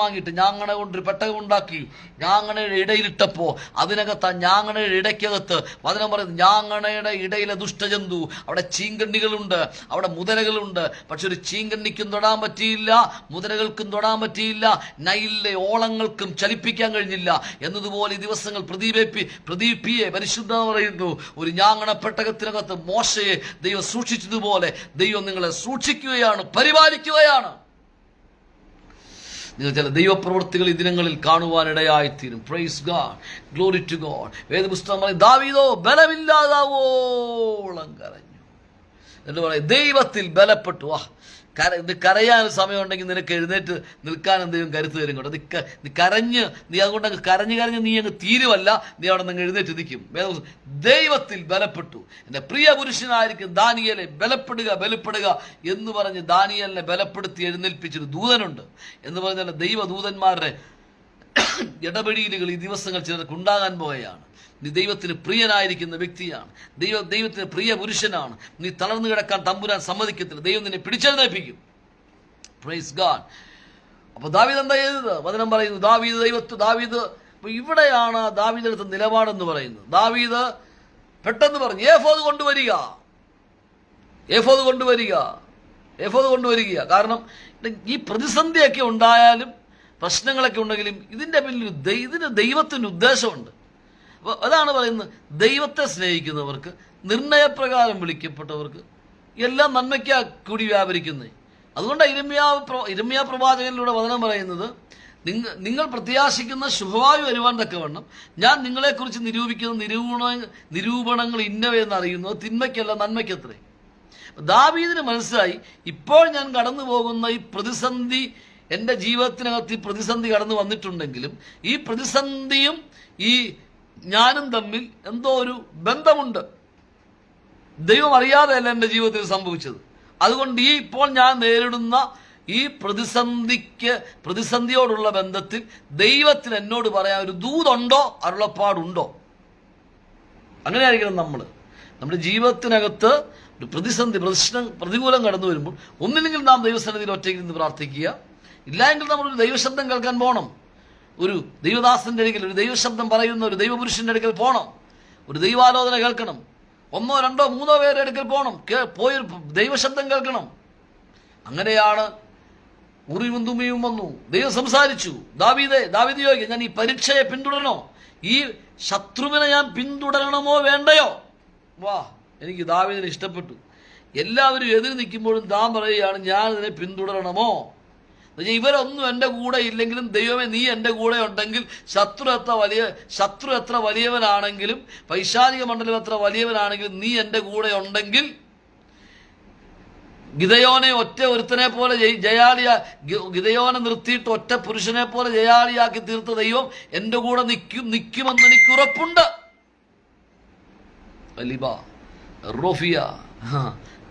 വാങ്ങിയിട്ട് ഞാങ്ങണ കൊണ്ടൊരു പെട്ടകം ഉണ്ടാക്കി ഞാങ്ങണയുടെ ഇടയിലിട്ടപ്പോൾ അതിനകത്ത് ആ ഞാങ്ങണയുടെ ഇടയ്ക്കകത്ത് വചനം പറയുന്നു, ഞാങ്ങണയുടെ ഇടയിലെ ദുഷ്ടജന്തു. അവിടെ ചീങ്കണ്ണികളുണ്ട്, അവിടെ മുതലകളുണ്ട്. പക്ഷെ ഒരു ചീങ്കണ്ണിക്കും തൊടാൻ പറ്റിയില്ല, മുതലകൾക്കും തൊടാൻ പറ്റിയില്ല, നൈലിലെ ഓളങ്ങൾക്കും ചലിപ്പിക്കാൻ കഴിഞ്ഞില്ല. എന്നതുപോലെ ഈ ദിവസങ്ങൾ പ്രദീപിയെ പരിശുദ്ധ പറയുന്നു, ഒരു ഞാങ്ങണ പെട്ടകത്തിനകത്ത് മോശയെ ദൈവം സൂക്ഷിച്ചതുപോലെ ദൈവം നിങ്ങളെ സൂക്ഷിക്കുകയാണ്, പരിപാലിക്കുകയാണ്. നിങ്ങൾ ചില ദൈവപ്രവൃത്തികൾ ഈ ദിനങ്ങളിൽ കാണുവാനിടയായിത്തീരും. Praise God, glory to God. വേദപുസ്തകം പറയും, ദാവീദോ ബലമില്ലാതാവോളം കരഞ്ഞു എന്ന് പറയും. ദൈവത്തിൽ ബലപ്പെട്ടു. ഇത് കരയാൻ സമയമുണ്ടെങ്കിൽ നിനക്ക് എഴുന്നേറ്റ് നിൽക്കാൻ എന്തെങ്കിലും കരുത്ത് തരും കേട്ടോ. നീ അതുകൊണ്ട് കരഞ്ഞ് നീ അങ്ങ് തീരുവല്ല, നീ അവിടെ നിന്ന് എഴുന്നേറ്റ് നിൽക്കും. ദൈവത്തിൽ ബലപ്പെട്ടു. എൻ്റെ പ്രിയ പുരുഷനായിരിക്കും ദാനിയേലെ ബലപ്പെടുക എന്ന് പറഞ്ഞ് ദാനിയേലിനെ ബലപ്പെടുത്തി എഴുന്നേൽപ്പിച്ചൊരു ദൂതനുണ്ട്. എന്ന് പറഞ്ഞാൽ ദൈവദൂതന്മാരുടെ ഇടപെടലുകൾ ഈ ദിവസങ്ങൾ ചിലർക്ക് ഉണ്ടാകാൻ പോവുകയാണ്. നീ ദൈവത്തിന് പ്രിയനായിരിക്കുന്ന വ്യക്തിയാണ്, ദൈവത്തിന് പ്രിയ പുരുഷനാണ്. നീ തളർന്നു കിടക്കാൻ തമ്പുരാൻ സമ്മതിക്കത്തില്ല. ദൈവം നിന്നെ പിടിച്ചെഴുന്നേൽപ്പിക്കും. Praise God. അപ്പൊ ദാവീദ് എന്താ ചെയ്തത്? വചനം പറയുന്നു, ദാവീദ് ഇവിടെയാണ് ദാവീദിന്റെ അടുത്ത നിലപാടെന്ന് പറയുന്നത്. ദാവീദ് പെട്ടെന്ന് പറഞ്ഞു, ഏഫോദ് കൊണ്ടുവരിക. കാരണം ഈ പ്രതിസന്ധിയൊക്കെ ഉണ്ടായാലും പ്രശ്നങ്ങളൊക്കെ ഉണ്ടെങ്കിലും ഇതിന്റെ പിന്നിൽ ഇതിന് ദൈവത്തിന് ഉദ്ദേശമുണ്ട്. അതാണ് പറയുന്നത്, ദൈവത്തെ സ്നേഹിക്കുന്നവർക്ക്, നിർണയപ്രകാരം വിളിക്കപ്പെട്ടവർക്ക് എല്ലാം നന്മയ്ക്കാ കൂടി വ്യാപരിക്കുന്നത്. അതുകൊണ്ട് ഇരമ്യാ പ്രവാചകനിലൂടെ വചനം പറയുന്നത്, നിങ്ങൾ പ്രത്യാശിക്കുന്ന ശുഭവായു വരുവാൻ തക്കവണ്ണം ഞാൻ നിങ്ങളെക്കുറിച്ച് നിരൂപിക്കുന്ന നിരൂപണങ്ങൾ ഇന്നവയെന്ന് അറിയുന്നത് തിന്മയ്ക്കല്ല നന്മയ്ക്കത്രേ. ദാവീദിന് മനസ്സിലായി, ഇപ്പോൾ ഞാൻ കടന്നു പോകുന്ന ഈ പ്രതിസന്ധി, എൻ്റെ ജീവിതത്തിനകത്ത് ഈ പ്രതിസന്ധി കടന്നു വന്നിട്ടുണ്ടെങ്കിലും ഈ പ്രതിസന്ധിയും ഈ ഞാനും തമ്മിൽ എന്തോ ഒരു ബന്ധമുണ്ട്. ദൈവം അറിയാതെയല്ല എൻ്റെ ജീവിതത്തിൽ സംഭവിച്ചത്. അതുകൊണ്ട് ഇപ്പോൾ ഞാൻ നേരിടുന്ന ഈ പ്രതിസന്ധിയോടുള്ള ബന്ധത്തിൽ ദൈവത്തിന് എന്നോട് പറയാൻ ഒരു ദൂതുണ്ടോ, അരുളപ്പാടുണ്ടോ? അങ്ങനെയായിരിക്കണം നമ്മുടെ ജീവിതത്തിനകത്ത് ഒരു പ്രതികൂലം കടന്നു വരുമ്പോൾ ഒന്നില്ലെങ്കിൽ നാം ദൈവസന്നിധിയിൽ ഒറ്റയ്ക്ക് നിന്ന് പ്രാർത്ഥിക്കുക, ഇല്ലായെങ്കിൽ നമ്മളൊരു ദൈവശബ്ദം കേൾക്കാൻ പോകണം. ഒരു ദൈവദാസന്റെ അടുക്കൽ, ഒരു ദൈവശബ്ദം പറയുന്ന ഒരു ദൈവപുരുഷന്റെ അടുക്കൽ പോകണം. ഒരു ദൈവാലോചന കേൾക്കണം. 1, 2, 3 പേരുടെ അടുക്കൽ പോകണം. പോയൊരു ദൈവശബ്ദം കേൾക്കണം. അങ്ങനെയാണ് ഉറിയും തുമ്മിയും വന്നു. ദൈവം സംസാരിച്ചു. ദാവീദ് യോഗ്യ, ഞാൻ ഈ പരീക്ഷയെ പിന്തുടരണോ? ഈ ശത്രുവിനെ ഞാൻ പിന്തുടരണമോ വേണ്ടയോ? വാ, എനിക്ക് ദാവീദിനെ ഇഷ്ടപ്പെട്ടു. എല്ലാവരും എതിര് നിൽക്കുമ്പോഴും താൻ പറയുകയാണ്, ഞാൻ ഇതിനെ പിന്തുടരണമോ? ഇവരൊന്നും എൻ്റെ കൂടെ ഇല്ലെങ്കിലും ദൈവമേ നീ എൻ്റെ കൂടെ ഉണ്ടെങ്കിൽ, ശത്രു എത്ര വലിയവനാണെങ്കിലും, പൈശാചിക മണ്ഡലം എത്ര വലിയവനാണെങ്കിലും നീ എൻ്റെ കൂടെ ഉണ്ടെങ്കിൽ, ഗിദയോനെ ഒറ്റ ഒരുത്തനെ പോലെ ഗിദയോനെ നിർത്തിയിട്ട് ഒറ്റ പുരുഷനെ പോലെ ജയാളിയാക്കി തീർത്ത ദൈവം എൻ്റെ കൂടെ നിൽക്കുമെന്ന് എനിക്ക് ഉറപ്പുണ്ട്.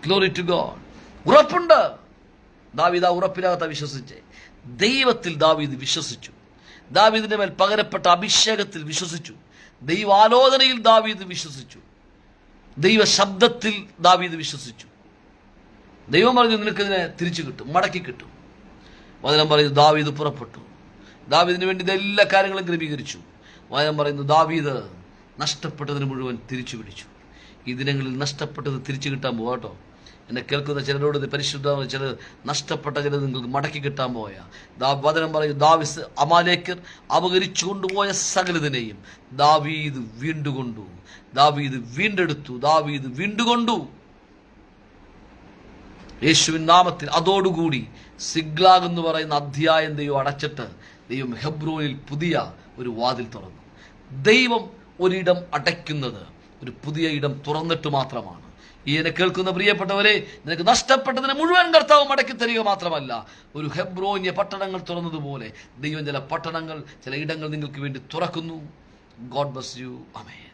Glory to God. ഉറപ്പുണ്ട്. ദാവീദ് ആ ഉറപ്പിനകത്ത് വിശ്വസിച്ചേ. ദൈവത്തിൽ ദാവീദ് വിശ്വസിച്ചു. ദാവീദിന്റെ മേൽ പകരപ്പെട്ട അഭിഷേകത്തിൽ വിശ്വസിച്ചു. ദൈവാലോചനയിൽ ദാവീദ് വിശ്വസിച്ചു. ദൈവ ശബ്ദത്തിൽ ദാവീദ് വിശ്വസിച്ചു. ദൈവം പറഞ്ഞു, നിനക്കിതിനെ തിരിച്ചു കിട്ടും, മടക്കി കിട്ടും. വചനം പറയുന്നു, ദാവീദ് പുറപ്പെട്ടു. ദാവീദിന് വേണ്ടി എല്ലാ കാര്യങ്ങളും ക്രമീകരിച്ചു. വചനം പറയുന്നു, ദാവീദ് നഷ്ടപ്പെട്ടതിന് മുഴുവൻ തിരിച്ചു പിടിച്ചു. ഈ ദിനങ്ങളിൽ നഷ്ടപ്പെട്ടത് തിരിച്ചു കിട്ടാൻ പോകാട്ടോ. എന്നെ കേൾക്കുന്ന ചിലരോട് പരിശുദ്ധ ചിലർ നഷ്ടപ്പെട്ട ചിലത് നിങ്ങൾക്ക് മടക്കി കിട്ടാൻ പോയ വചനം പറയും, അമാലേക്കർ അപകരിച്ചു കൊണ്ടുപോയ സകലതിനെയും ദാവീദ് വീണ്ടുകൊണ്ടു, ദാവീദ് വീണ്ടെടുത്തു, ദാവീദ് വീണ്ടുകൊണ്ടു. യേശുവിൻ നാമത്തിൽ അതോടുകൂടി സിഗ്ലാഗ് എന്ന് പറയുന്ന അധ്യായം ദൈവം അടച്ചിട്ട് ദൈവം ഹെബ്രോനിൽ പുതിയ ഒരു വാതിൽ തുറന്നു. ദൈവം ഒരിടം അടയ്ക്കുന്നത് ഒരു പുതിയ ഇടം തുറന്നിട്ട് മാത്രമാണ്. എന്നെ കേൾക്കുന്ന പ്രിയപ്പെട്ടവരെ, നിനക്ക് നഷ്ടപ്പെട്ടതിനെ മുഴുവൻ കർത്താവ് മടക്കി തരിക മാത്രമല്ല, ഒരു ഹെബ്രോന്യ പട്ടണങ്ങൾ തുറന്നതുപോലെ ദൈവം ചില പട്ടണങ്ങൾ, ചില ഇടങ്ങൾ നിങ്ങൾക്ക് വേണ്ടി തുറക്കുന്നു. God bless you. ആമേൻ.